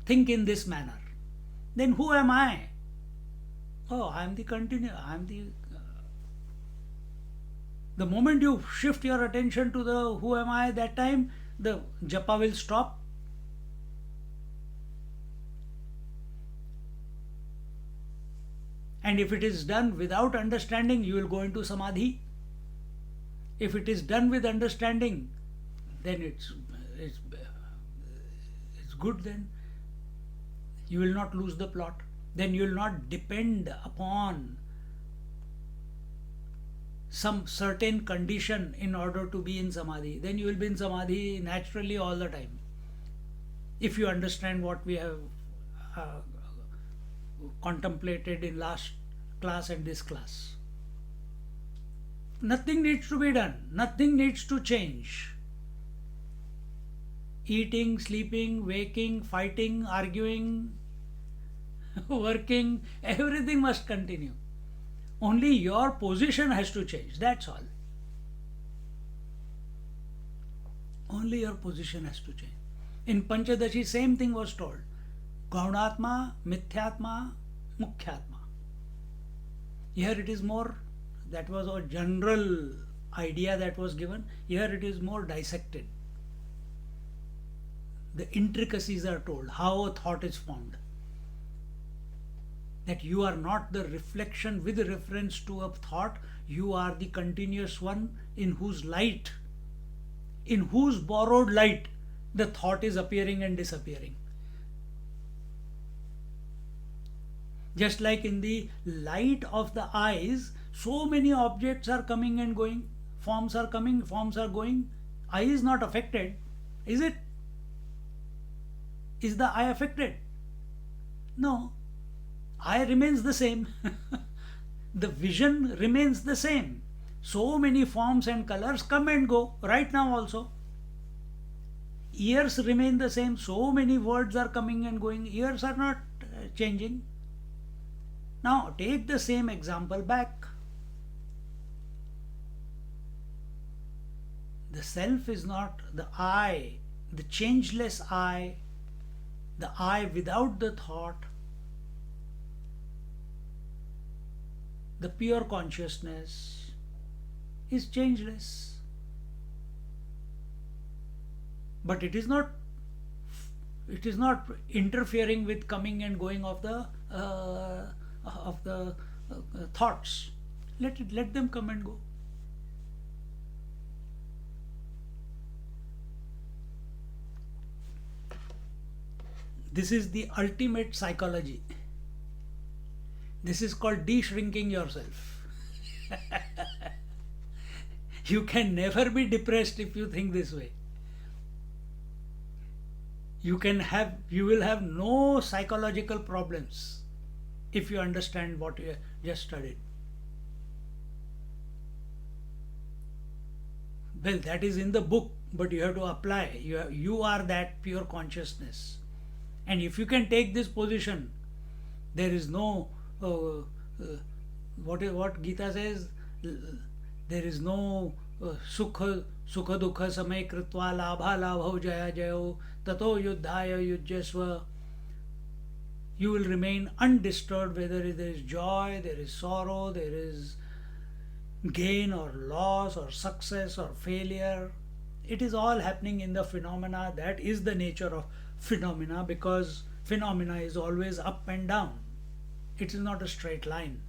Think in this manner. Then who am I? Oh, I am the continuous, I am the moment you shift your attention to the who am I, that time the japa will stop. And if it is done without understanding, you will go into samadhi. If it is done with understanding, then it's good. Then you will not lose the plot. Then you will not depend upon some certain condition in order to be in samadhi. Then you will be in samadhi naturally all the time. If you understand what we have contemplated in last class and this class. Nothing needs to be done. Nothing needs to change. Eating, sleeping, waking, fighting, arguing, working, everything must continue. Only your position has to change. That's all. Only your position has to change. In Panchadashi, same thing was told. Gaunatma, Mithyatma, Mukhyatma. Here it is more, that was a general idea that was given. Here it is more dissected. The intricacies are told, how a thought is formed. That you are not the reflection with reference to a thought, you are the continuous one in whose light, in whose borrowed light, the thought is appearing and disappearing. Just like in the light of the eyes, so many objects are coming and going, forms are coming, forms are going. Eye is not affected, is it? Is the eye affected? No. Eye remains the same. The vision remains the same. So many forms and colors come and go, right now also. Ears remain the same. So many words are coming and going. Ears are not changing. Now take the same example back. The self is not the I, the changeless I, the I without the thought, the pure consciousness is changeless. But it is not interfering with coming and going of the thoughts. Let them come and go. This is the ultimate psychology. This is called de-shrinking yourself. You can never be depressed if you think this way. You will have no psychological problems if you understand what you just studied. Well, that is in the book, but you have to apply. You are that pure consciousness. And if you can take this position, there is no, what Gita says, there is no sukha dukha samay kritva labha labho jaya jayo tato yuddhaya yujyasva. You will remain undisturbed whether there is joy, there is sorrow, there is gain or loss or success or failure. It is all happening in the phenomena. That is the nature of phenomena, because phenomena is always up and down. It is not a straight line.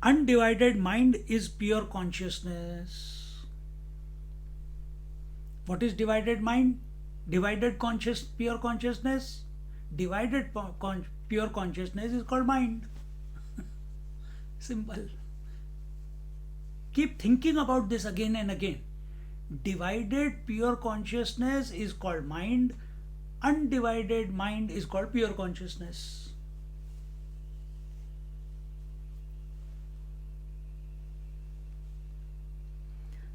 Undivided mind is pure consciousness. What is divided mind? Divided pure consciousness. Divided pure consciousness is called mind. Simple. Keep thinking about this again and again. Divided pure consciousness is called mind. Undivided mind is called pure consciousness.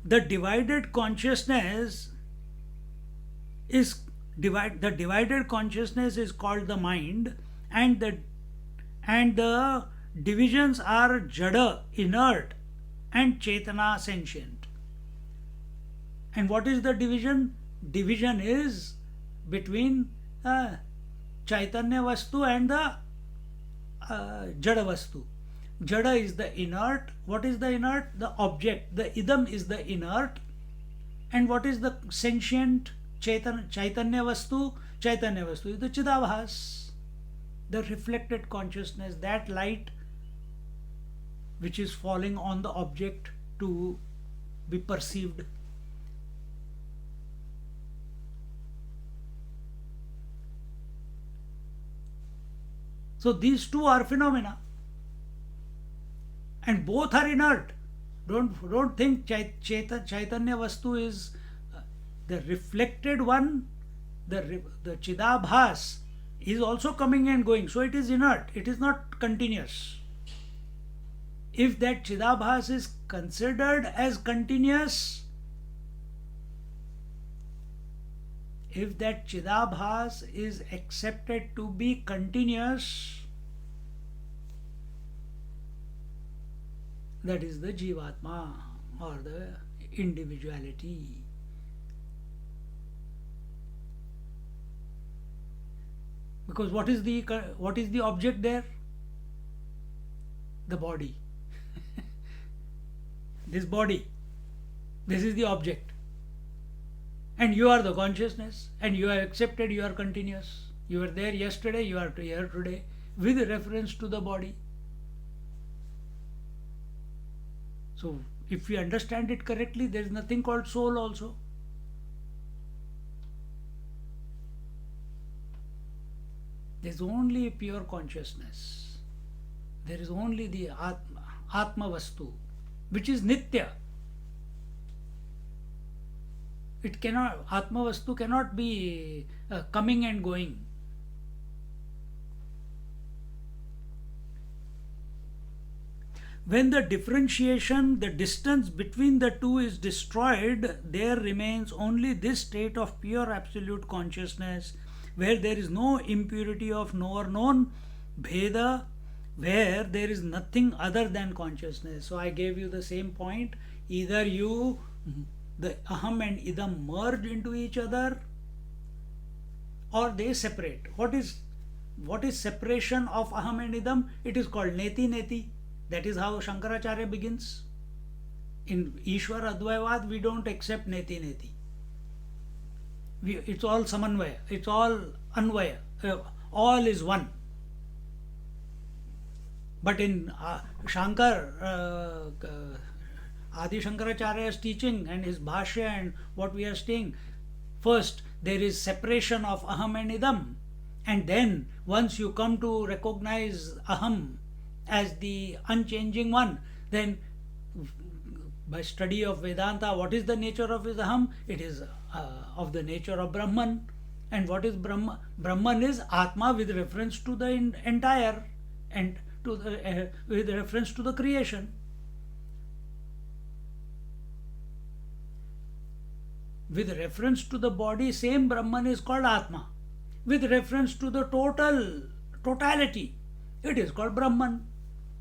The divided consciousness is the divided consciousness is called the mind, and the divisions are jada, inert, and chetana, sentient. And what is the division? Division is between chaitanya vastu and the jada vastu. Jada is the inert. What is the inert? The object. The idam is the inert. And what is the sentient? Chaitanya vastu. Chaitanya vastu is the chidabhas, the reflected consciousness, that light which is falling on the object to be perceived. So these two are phenomena, and both are inert. Don't think Chaitanya Vastu is the reflected one. The Chidabhas is also coming and going, so it is inert. It is not continuous. If that Chidabhas is considered as continuous, if that Chidabhas is accepted to be continuous, that is the Jivatma or the individuality. Because what is the object there? The body. This body. This is the object. And you are the consciousness, and you have accepted you are continuous. You were there yesterday, you are here today, with reference to the body. So, if we understand it correctly, there is nothing called soul also. There is only pure consciousness. There is only the Atma Vastu, which is Nitya. Atma Vastu cannot be coming and going. When the differentiation, the distance between the two is destroyed, there remains only this state of pure absolute consciousness, where there is no impurity of knower known, bheda, where there is nothing other than consciousness. So I gave you the same point. Either the aham and idam merge into each other, or they separate. What is separation of aham and idam? It is called neti neti. That is how Shankaracharya begins. In Ishwar Advayavad, we don't accept neti neti. It's all samanvaya, it's all anvaya, all is one. But in Shankar Adi Shankaracharya's teaching and his bhashya and what we are saying, first there is separation of aham and idam, and then once you come to recognize aham as the unchanging one, then by study of Vedanta, what is the nature of his aham? It is of the nature of Brahman. And what is Brahman? Brahman is Atma with reference to the entire and to the, with reference to the creation. With reference to the body, same Brahman is called Atma. With reference to the totality, it is called Brahman.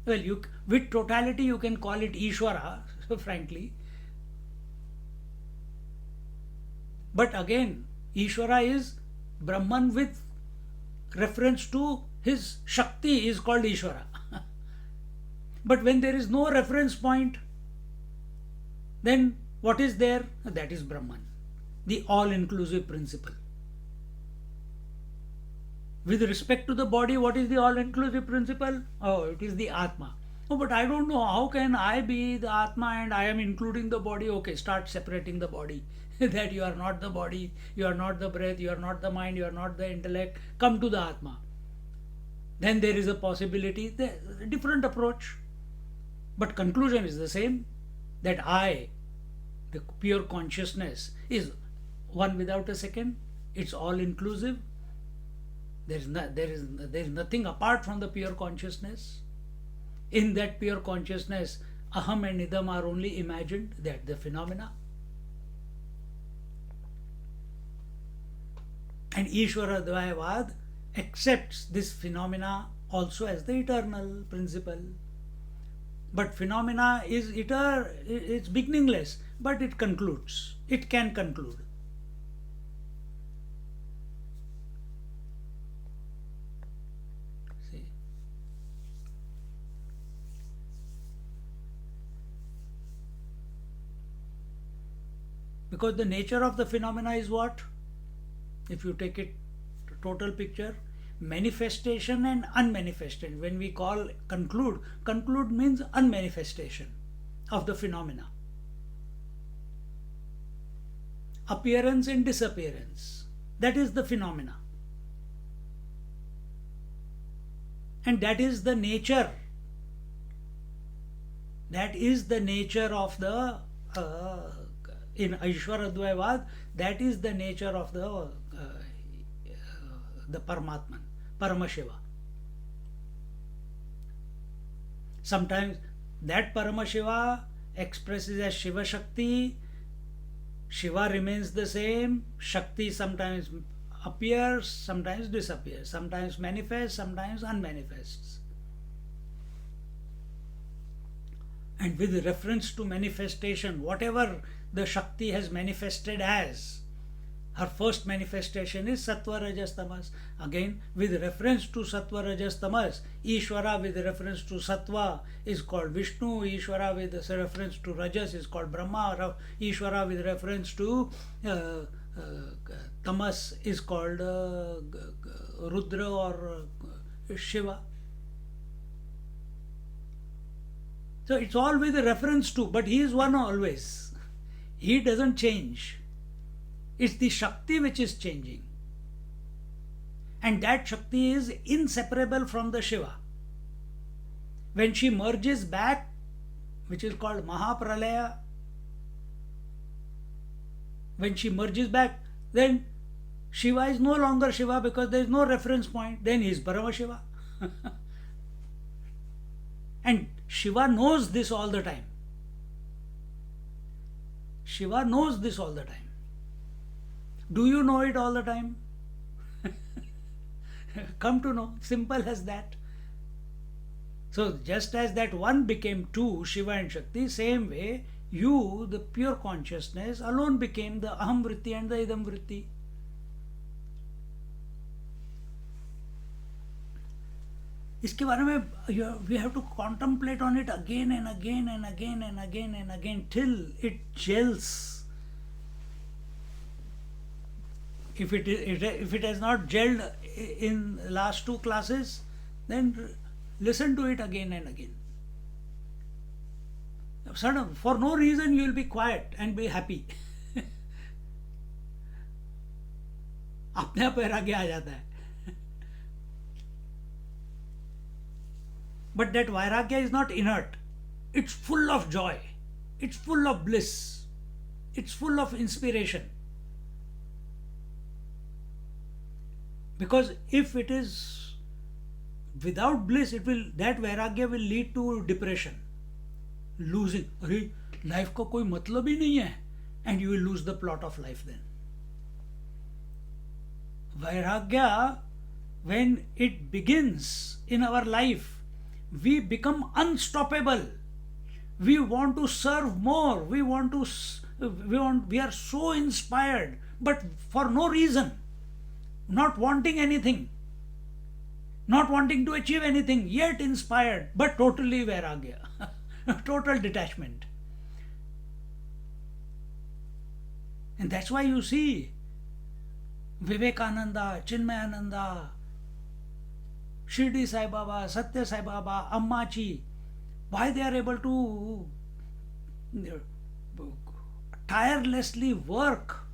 Well, with totality you can call it Ishvara, frankly. But again, Ishvara is Brahman with reference to his Shakti is called Ishvara. But when there is no reference point, then what is there? That is Brahman, the all-inclusive principle. With respect to the body, what is the all-inclusive principle? Oh, it is the Atma. Oh, but I don't know, how can I be the Atma and I am including the body? Okay, start separating the body. That you are not the body, you are not the breath, you are not the mind, you are not the intellect. Come to the Atma. Then there is a possibility, a different approach. But conclusion is the same, that I, the pure consciousness, is one without a second. It's all inclusive. There is nothing apart from the pure consciousness. In that pure consciousness, aham and idam are only imagined, that the phenomena. And Ishvara Dvayavad accepts this phenomena also as the eternal principle. But phenomena is it's beginningless, but it concludes. It can conclude. See. Because the nature of the phenomena is what? If you take it total picture, manifestation and unmanifestation. When we call conclude means unmanifestation of the phenomena. Appearance and disappearance. That is the phenomena. And that is the nature. That is the nature of the in Ishvara Dvayavad, that is the nature of the Paramatman, Paramashiva. Sometimes that Paramashiva expresses as Shiva Shakti. Shiva remains the same. Shakti sometimes appears, sometimes disappears, sometimes manifests, sometimes unmanifests. And with reference to manifestation, whatever the Shakti has manifested as, her first manifestation is Sattva Rajas Tamas. Again, with reference to Sattva Rajas Tamas, Ishvara with reference to Sattva is called Vishnu, Ishvara with reference to Rajas is called Brahma, Ishvara with reference to Tamas is called Rudra or Shiva. So it's all with reference to, but he is one always. He doesn't change. It's the Shakti which is changing. And that Shakti is inseparable from the Shiva. When she merges back, which is called Mahapralaya, when she merges back, then Shiva is no longer Shiva because there is no reference point. Then he is Paramashiva. And Shiva knows this all the time. Shiva knows this all the time. Do you know it all the time? Come to know. Simple as that. So just as that one became two, Shiva and Shakti, same way you, the pure consciousness, alone became the Aham Vritti and the Idam Vritti. इसके बारे में we have to contemplate on it again and again and again and again and again till it gels. If it has not gelled in last two classes, then listen to it again and again. Sudden, for no reason, you will be quiet and be happy. अपने आप वैराग्य आ जाता है. But that vairagya is not inert. It's full of joy. It's full of bliss. It's full of inspiration. Because if it is without bliss, that vairagya will lead to depression. Losing. अरे life का कोई मतलब ही नहीं है. And you will lose the plot of life then. Vairagya, when it begins in our life, we become unstoppable. We want to serve more. We are so inspired, but for no reason, not wanting anything, not wanting to achieve anything, yet inspired, but totally vairagya, total detachment. And that's why you see Vivekananda, Chinmayananda, Shirdi Sai Baba, Satya Sai Baba, Ammachi, why they are able to tirelessly work?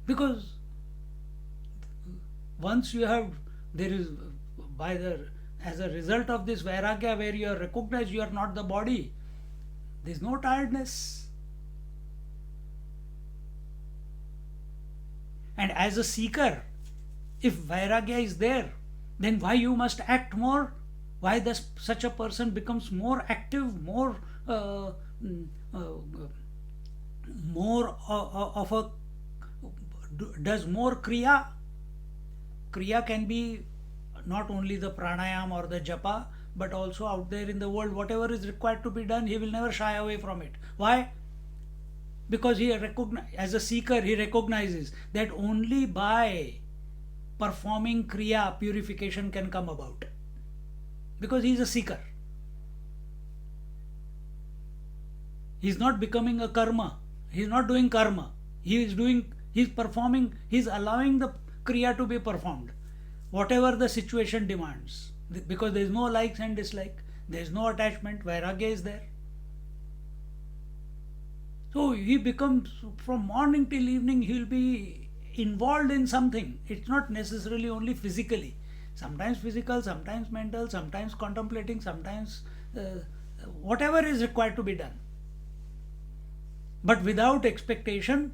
Because once you have, there is, as a result of this vairagya, where you are recognized you are not the body, there is no tiredness. And as a seeker, if vairagya is there, then why you must act more? Why does such a person becomes more active, more of a, does more kriya? Kriya can be not only the pranayam or the japa, but also out there in the world, whatever is required to be done, he will never shy away from it. Why? Because as a seeker, he recognizes that only by performing kriya, purification can come about. Because he is a seeker. He is not becoming a karma. He is not doing karma. He is performing, he is allowing the kriya to be performed. Whatever the situation demands. Because there is no likes and dislike. There is no attachment. Vairagya is there. So he becomes, from morning till evening, he will be involved in something. It's not necessarily only physically. Sometimes physical, sometimes mental, sometimes contemplating, sometimes whatever is required to be done. But without expectation,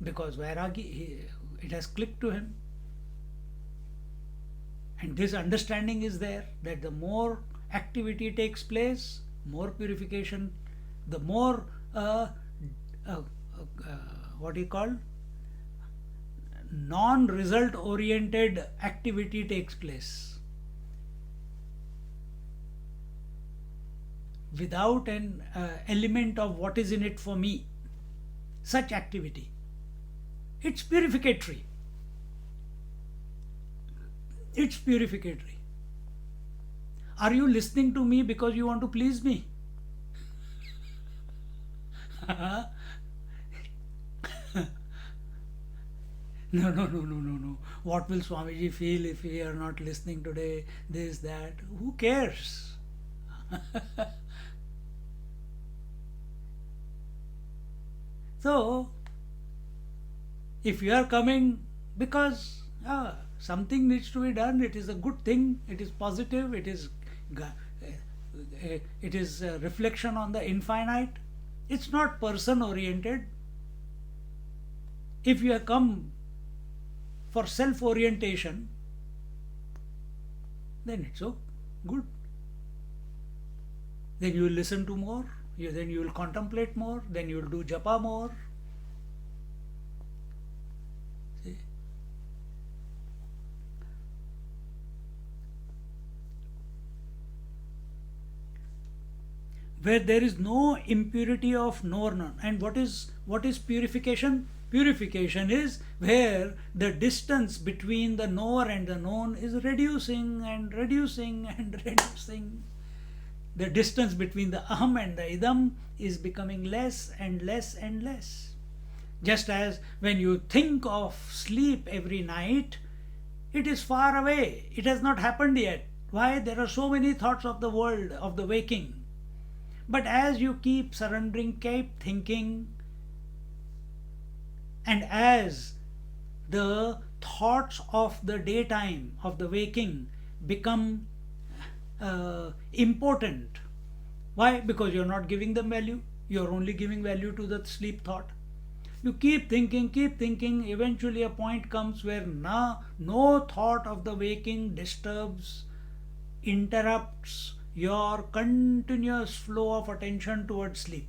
because vairagya, it has clicked to him. And this understanding is there, that the more activity takes place, more purification, the more what you call non-result oriented activity takes place. Without an element of what is in it for me. Such activity. It's purificatory. It's purificatory. Are you listening to me because you want to please me? No. What will Swamiji feel if we are not listening today? This, that. Who cares? So, if you are coming because something needs to be done, it is a good thing, it is positive, it is a reflection on the infinite. It's not person oriented. If you have come for self orientation, then it's so good. Then you will listen to more, then you will contemplate more, then you will do japa more. See? Where there is no impurity of knower. And what is purification? Purification is where the distance between the knower and the known is reducing and reducing and reducing. The distance between the aham and the idam is becoming less and less and less. Just as when you think of sleep every night, it is far away. It has not happened yet. Why? There are so many thoughts of the world, of the waking. But as you keep surrendering, keep thinking, and as the thoughts of the daytime, of the waking, become important. Why? Because you're not giving them value. You're only giving value to the sleep thought. You keep thinking, eventually a point comes where no thought of the waking disturbs, interrupts your continuous flow of attention towards sleep.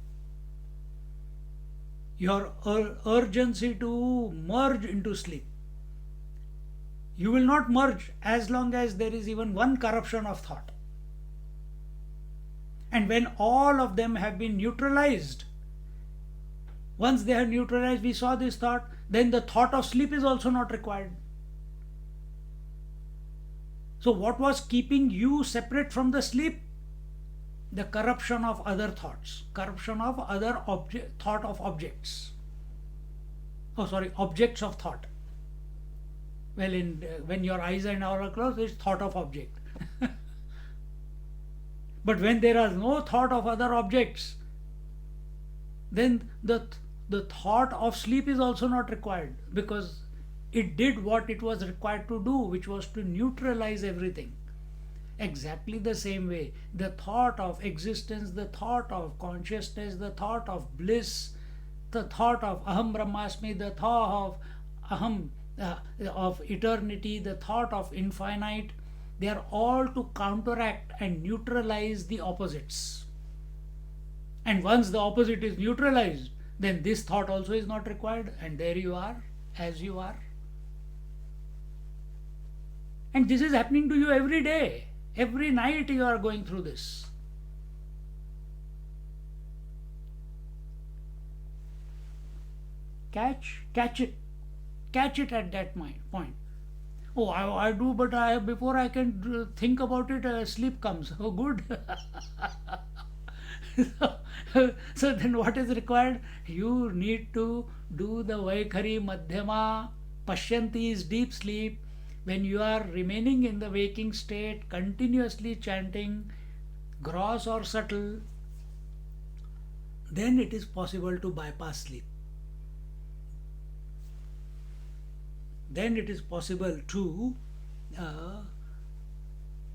Your urgency to merge into sleep. You will not merge as long as there is even one corruption of thought. And when all of them have been neutralized, once they have neutralized, we saw this thought, then the thought of sleep is also not required. So, what was keeping you separate from the sleep? The corruption of other thoughts, corruption of other thought of objects. Objects of thought. Well, when your eyes and are closed, it's thought of object. But when there are no thought of other objects, then the thought of sleep is also not required, because it did what it was required to do, which was to neutralize everything. Exactly the same way, the thought of existence, the thought of consciousness, the thought of bliss, the thought of aham brahmasmi, the thought of aham of eternity, the thought of infinite, they are all to counteract and neutralize the opposites. And once the opposite is neutralized, then this thought also is not required, and there you are, as you are. And this is happening to you every day. Every night you are going through this. Catch it at that point. Oh, I do, but before I can think about it, sleep comes. Oh, good. So then what is required? You need to do the Vaikhari Madhyama. Pashyanti is deep sleep. When you are remaining in the waking state, continuously chanting, gross or subtle, then it is possible to bypass sleep. Then it is possible to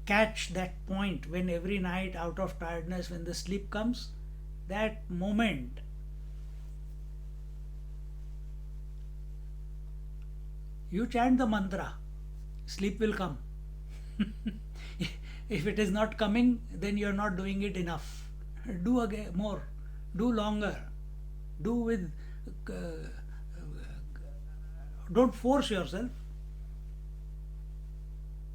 catch that point when every night, out of tiredness, when the sleep comes, that moment you chant the mantra, sleep will come. If it is not coming, then you are not doing it enough. Do again more, do longer, do with don't force yourself,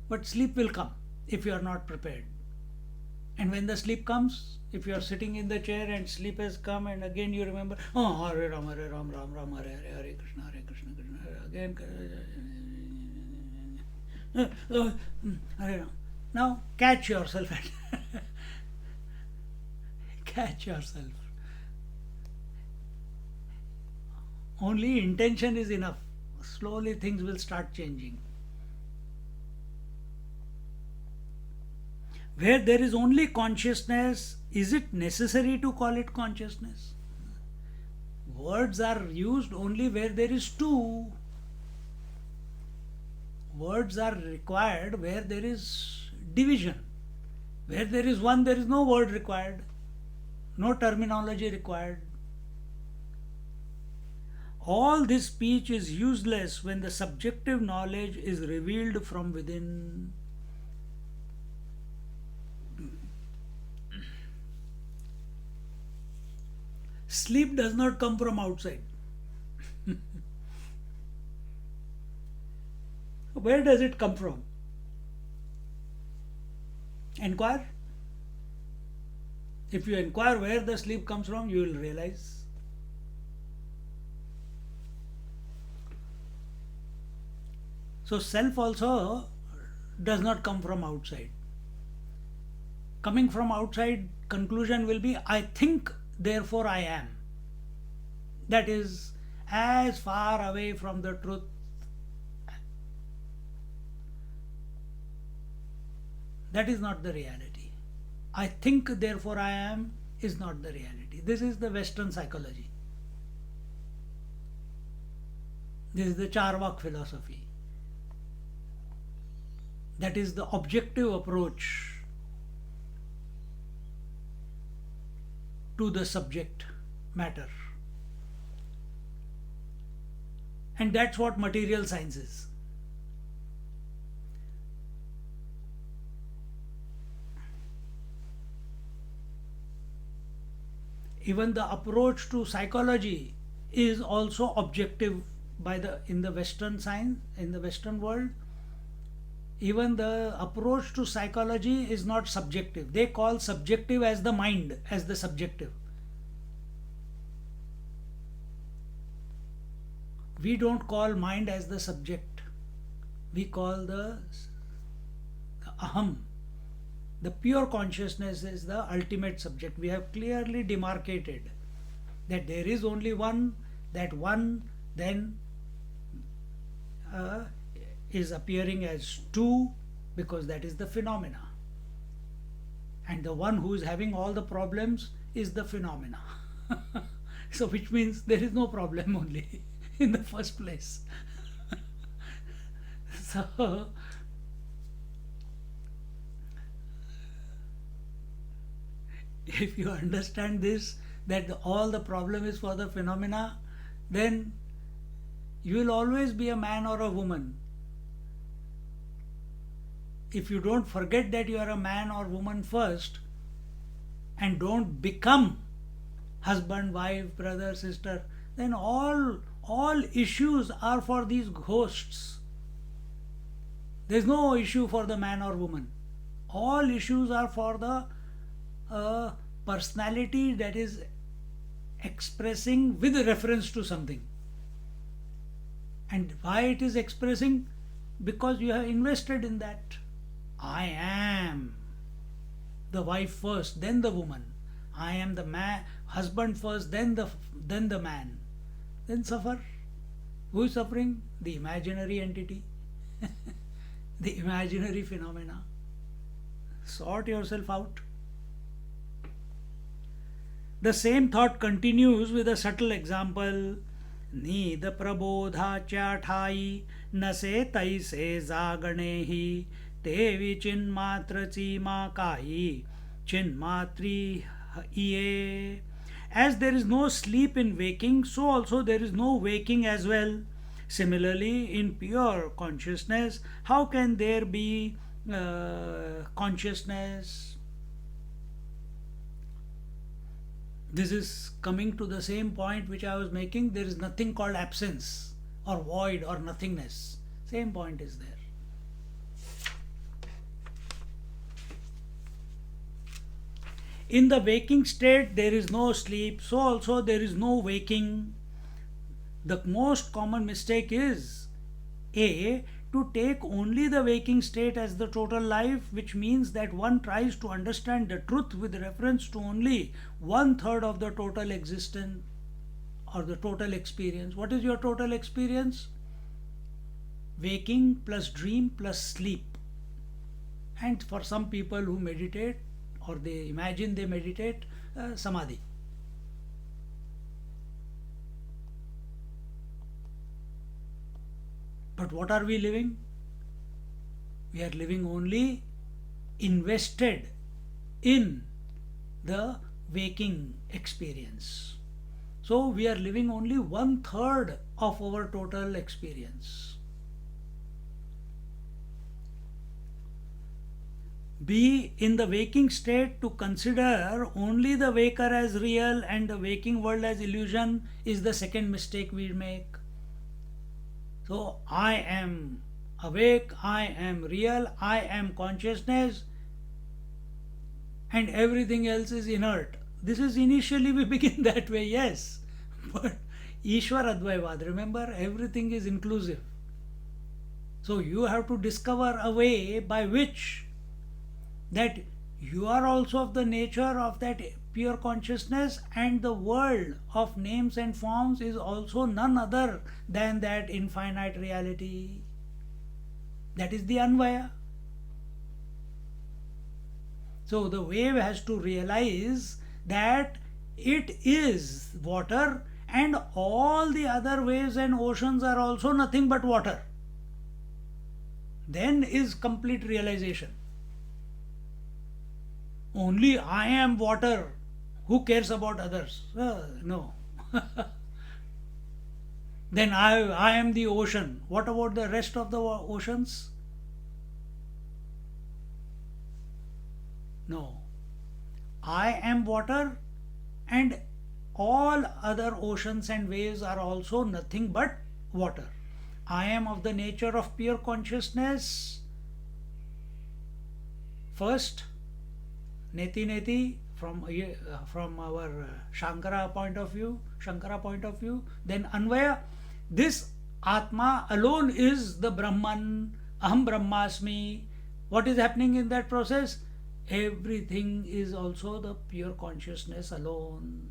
but sleep will come if you are not prepared. And when the sleep comes, if you are sitting in the chair and sleep has come, and again you remember, oh, Hare Ram, Ram Ram, Hare Hare, Hare Krishna, again, Hare Ram. Now catch yourself. Catch yourself. Only intention is enough. Slowly things will start changing. Where there is only consciousness, is it necessary to call it consciousness? Words are used only where there is two. Words are required where there is division. Where there is one, there is no word required, no terminology required. All this speech is useless when the subjective knowledge is revealed from within. Sleep does not come from outside. Where does it come from? Inquire. If you inquire where the sleep comes from, you will realize. So self also does not come from outside. Coming from outside, conclusion will be, I think, therefore I am. That is as far away from the truth. That is not the reality. I think, therefore I am is not the reality. This is the Western psychology. This is the Charvak philosophy. That is the objective approach to the subject matter. And that's what material science is. Even the approach to psychology is also objective in the Western science, in the Western world. Even the approach to psychology is not subjective. They call subjective as the mind, as the subjective. We don't call mind as the subject. We call the aham. The pure consciousness is the ultimate subject. We have clearly demarcated that there is only one, that one then is appearing as two, because that is the phenomena. And the one who is having all the problems is the phenomena. So which means there is no problem only in the first place. So if you understand this, that all the problem is for the phenomena, then you will always be a man or a woman. If you don't forget that you are a man or woman first, and don't become husband, wife, brother, sister, then all issues are for these ghosts. There is no issue for the man or woman. All issues are for the personality that is expressing with reference to something. And why it is expressing? Because you have invested in that. I am the wife first, then the woman. I am the husband first, then the man. Then suffer. Who is suffering? The imaginary entity, the imaginary phenomena. Sort yourself out. The same thought continues with a subtle example. Need prabodha chathai nase taise zaganehi te vichin matra chima kai chin matri iye. As there is no sleep in waking, so also there is no waking as well. Similarly, in pure consciousness, how can there be consciousness? This is coming to the same point which I was making. There is nothing called absence or void or nothingness. Same point is there. In the waking state, there is no sleep, so also there is no waking. The most common mistake is A, to take only the waking state as the total life, which means that one tries to understand the truth with reference to only 1/3 of the total existence or the total experience. What is your total experience? Waking plus dream plus sleep. And for some people who meditate, or they imagine they meditate, samadhi. But what are we living? We are living only invested in the waking experience. So we are living only 1/3 of our total experience. Be in the waking state to consider only the waker as real and the waking world as illusion is the second mistake we make. So I am awake, I am real, I am consciousness, and everything else is inert. This is initially we begin that way, yes. But Ishwar Advaivad, remember, everything is inclusive. So you have to discover a way by which that you are also of the nature of that pure consciousness, and the world of names and forms is also none other than that infinite reality. That is the Anvaya. So the wave has to realize that it is water, and all the other waves and oceans are also nothing but water. Then is complete realization. Only I am water. Who cares about others? No. Then I am the ocean. What about the rest of the oceans? No. I am water, and all other oceans and waves are also nothing but water. I am of the nature of pure consciousness. First, neti neti from our Shankara point of view. Then Anvaya, this Atma alone is the Brahman. Aham Brahmasmi. What is happening in that process? Everything is also the pure consciousness alone.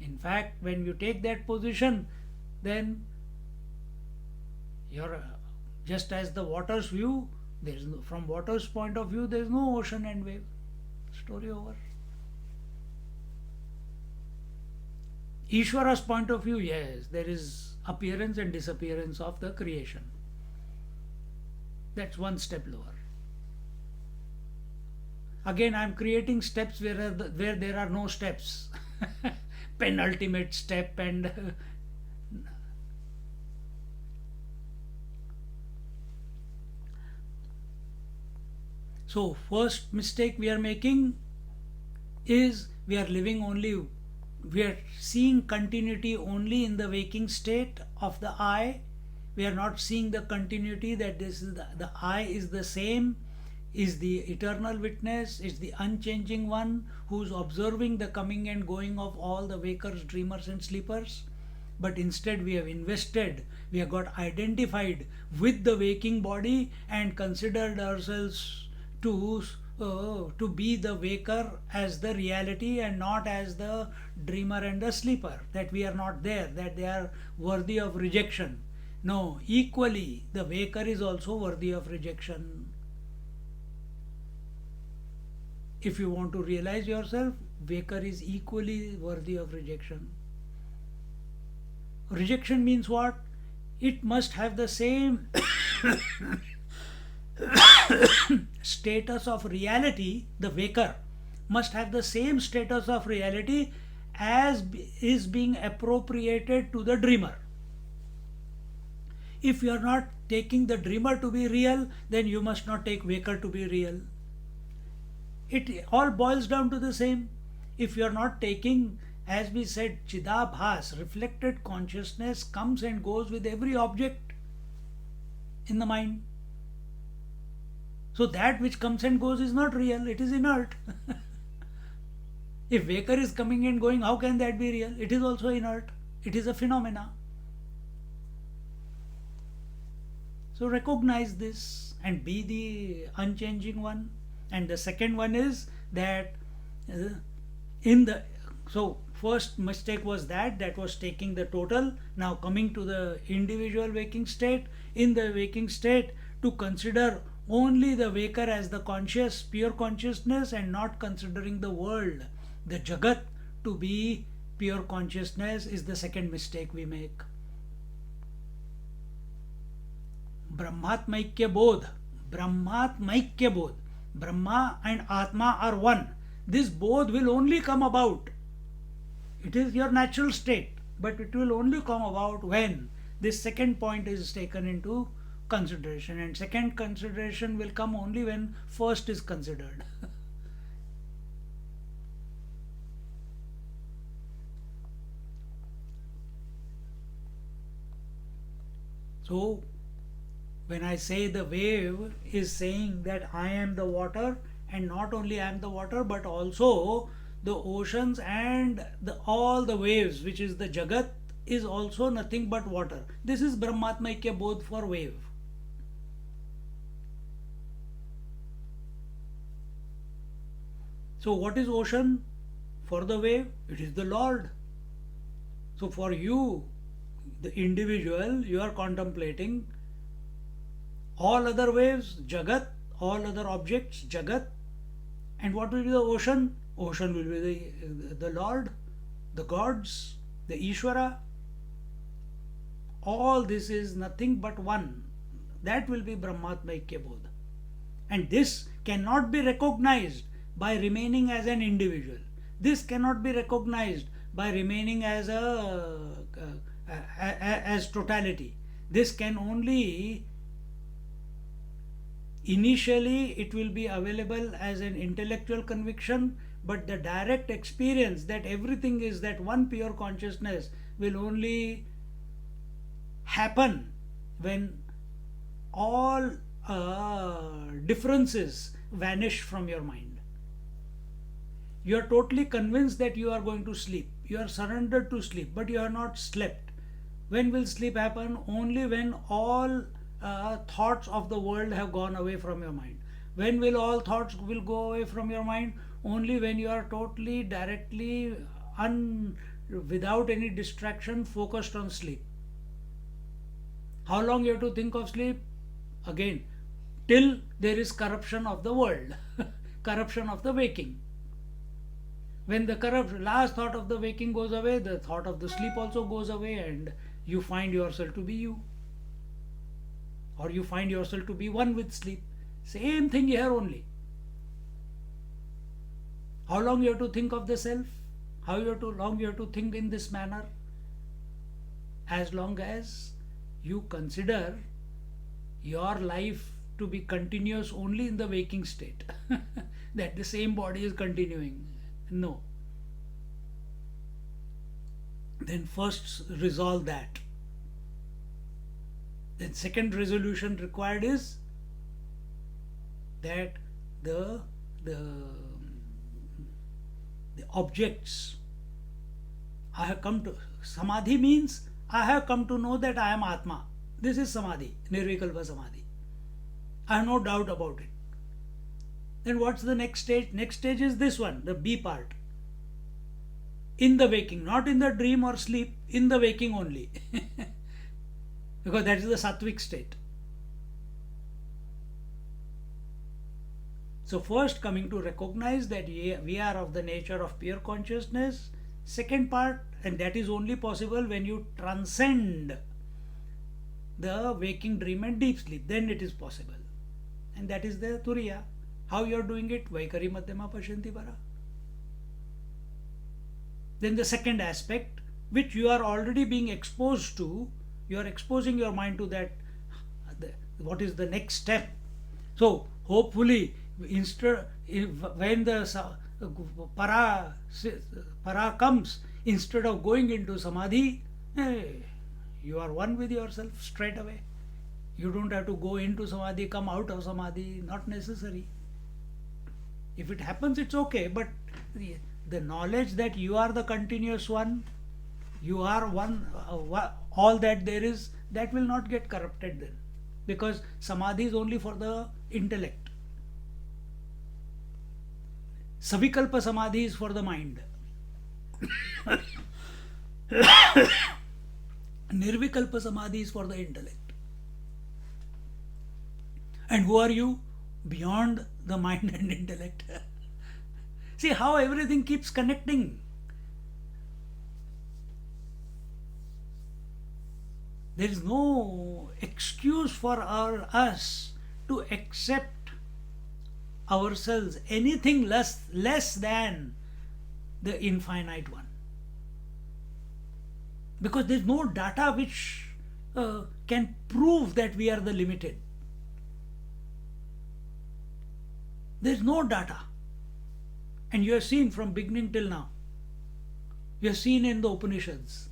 In fact, when you take that position, then you're just as the water's view. From water's point of view, there is no ocean and wave. Story over. Ishvara's point of view, yes, there is appearance and disappearance of the creation. That's one step lower. Again, I am creating steps where there are no steps. Penultimate step and so first mistake we are making is we are seeing continuity only in the waking state of the I. We are not seeing the continuity that this is the I is the same, is the eternal witness, is the unchanging one who's observing the coming and going of all the wakers, dreamers and sleepers. But instead we have got identified with the waking body and considered ourselves to be the waker as the reality and not as the dreamer and the sleeper, that we are not there, that they are worthy of rejection. No, equally the waker is also worthy of rejection. If you want to realize yourself, waker is equally worthy of rejection. Rejection means what? It must have the same status of reality. The waker must have the same status of reality as is being appropriated to the dreamer. If you are not taking the dreamer to be real, then you must not take waker to be real. It all boils down to the same. If you are not taking, as we said, Chidabhas, reflected consciousness comes and goes with every object in the mind. So that which comes and goes is not real, it is inert. If waker is coming and going, how can that be real? It is also inert. It is a phenomena. So recognize this and be the unchanging one. And the second one is that so first mistake was that was taking the total. Now coming to the individual waking state, in the waking state to consider only the waker as the conscious, pure consciousness, and not considering the world, the Jagat, to be pure consciousness is the second mistake we make. Brahmatmaikya Bodh, Brahma and Atma are one. This Bodh will only come about. It is your natural state, but it will only come about when this second point is taken into consideration, and second consideration will come only when first is considered. So when I say the wave is saying that I am the water, and not only I am the water but also the oceans and all the waves, which is the Jagat, is also nothing but water. This is Brahmatmaikya Bodh for wave. So what is ocean for the wave? It is the Lord. So for you, the individual, you are contemplating all other waves, Jagat, all other objects, Jagat, And what will be the ocean? Ocean will be the Lord, the gods, the Ishvara. All this is nothing but one. That will be Brahmatma Aikya Bodha. And this cannot be recognized by remaining as an individual. This cannot be recognized by remaining as as totality. This can only initially it will be available as an intellectual conviction, but the direct experience that everything is that one pure consciousness will only happen when all differences vanish from your mind. You are totally convinced that you are going to sleep. You are surrendered to sleep, but you have not slept. When will sleep happen? Only when all thoughts of the world have gone away from your mind. When will all thoughts will go away from your mind? Only when you are totally, directly, without any distraction, focused on sleep. How long you have to think of sleep? Again, till there is corruption of the world, corruption of the waking. When the last thought of the waking goes away, the thought of the sleep also goes away, and you find yourself to be you. Or you find yourself to be one with sleep. Same thing here only. How long you have to think of the self? How long you have to think in this manner? As long as you consider your life to be continuous only in the waking state, that the same body is continuing. No. Then first resolve that. Then second resolution required is that the objects I have come to. Samadhi means I have come to know that I am Atma. This is Samadhi, Nirvikalpa Samadhi. I have no doubt about it. Then what's the next stage? Next stage is this one, the B part. In the waking, not in the dream or sleep, in the waking only. Because that is the sattvic state. So first coming to recognize that we are of the nature of pure consciousness. Second part, and that is only possible when you transcend the waking, dream and deep sleep. Then it is possible. And that is the Turiya. How you are doing it? Vaikari Madhyama Pashyanti Para. Then the second aspect, which you are already being exposed to, you are exposing your mind to that, what is the next step. So hopefully, instead, when the para comes, instead of going into samadhi, you are one with yourself straight away. You don't have to go into samadhi, come out of samadhi, not necessary. If it happens, it's okay, but the knowledge that you are the continuous one, you are one, all that there is, that will not get corrupted then. Because samadhi is only for the intellect. Savikalpa samadhi is for the mind. Nirvikalpa samadhi is for the intellect. And who are you? Beyond the mind and intellect. See how everything keeps connecting. There is no excuse for us to accept ourselves anything less than the infinite one. Because there is no data which can prove that we are the limited. There is no data. And you have seen from beginning till now. You have seen in the Upanishads.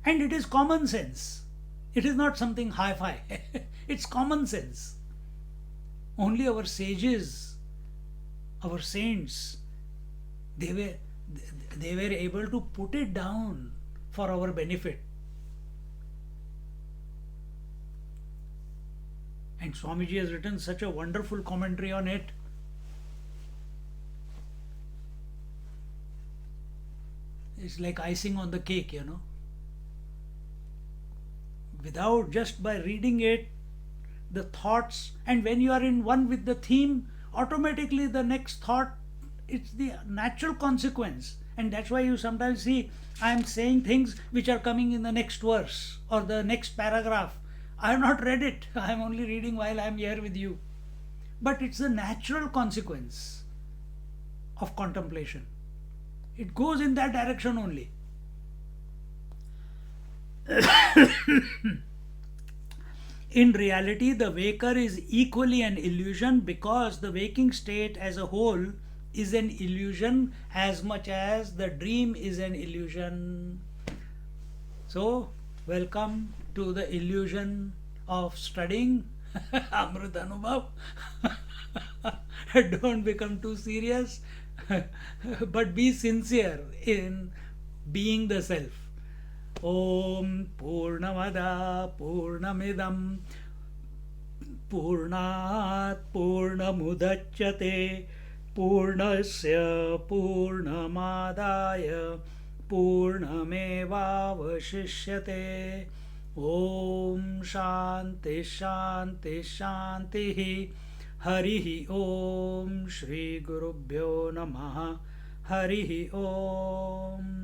And it is common sense. It is not something hi-fi. It's common sense. Only our sages, our saints, they were able to put it down for our benefit. And Swamiji has written such a wonderful commentary on it. It's like icing on the cake, you know. Without, just by reading it, the thoughts, and when you are in one with the theme, automatically the next thought, it's the natural consequence. And that's why you sometimes see I'm saying things which are coming in the next verse or the next paragraph. I have not read it. I am only reading while I am here with you. But it's the natural consequence of contemplation. It goes in that direction only. In reality, the waker is equally an illusion, because the waking state as a whole is an illusion as much as the dream is an illusion. So, welcome to the illusion of studying Amrit Anubhav. Don't become too serious, but be sincere in being the self. Om Purnamada Purnamidam Purnat Purnamudachyate Purnasya Purnamadaya Purnamevavashishyate. Om Shanti Shanti Shanti. Harihi Om. Shri Gurubhyo Namaha. Harihi Om.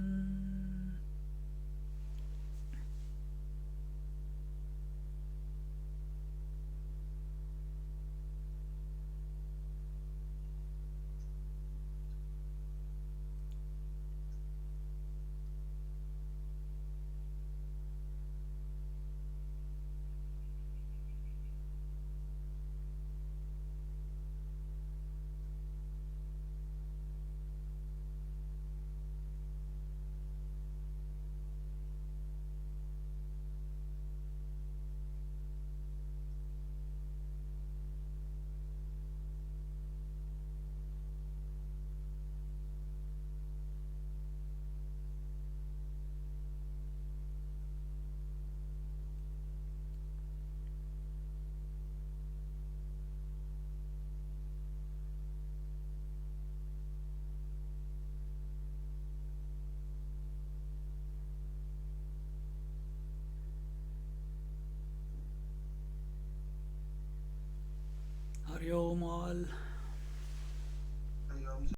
Hari Om all.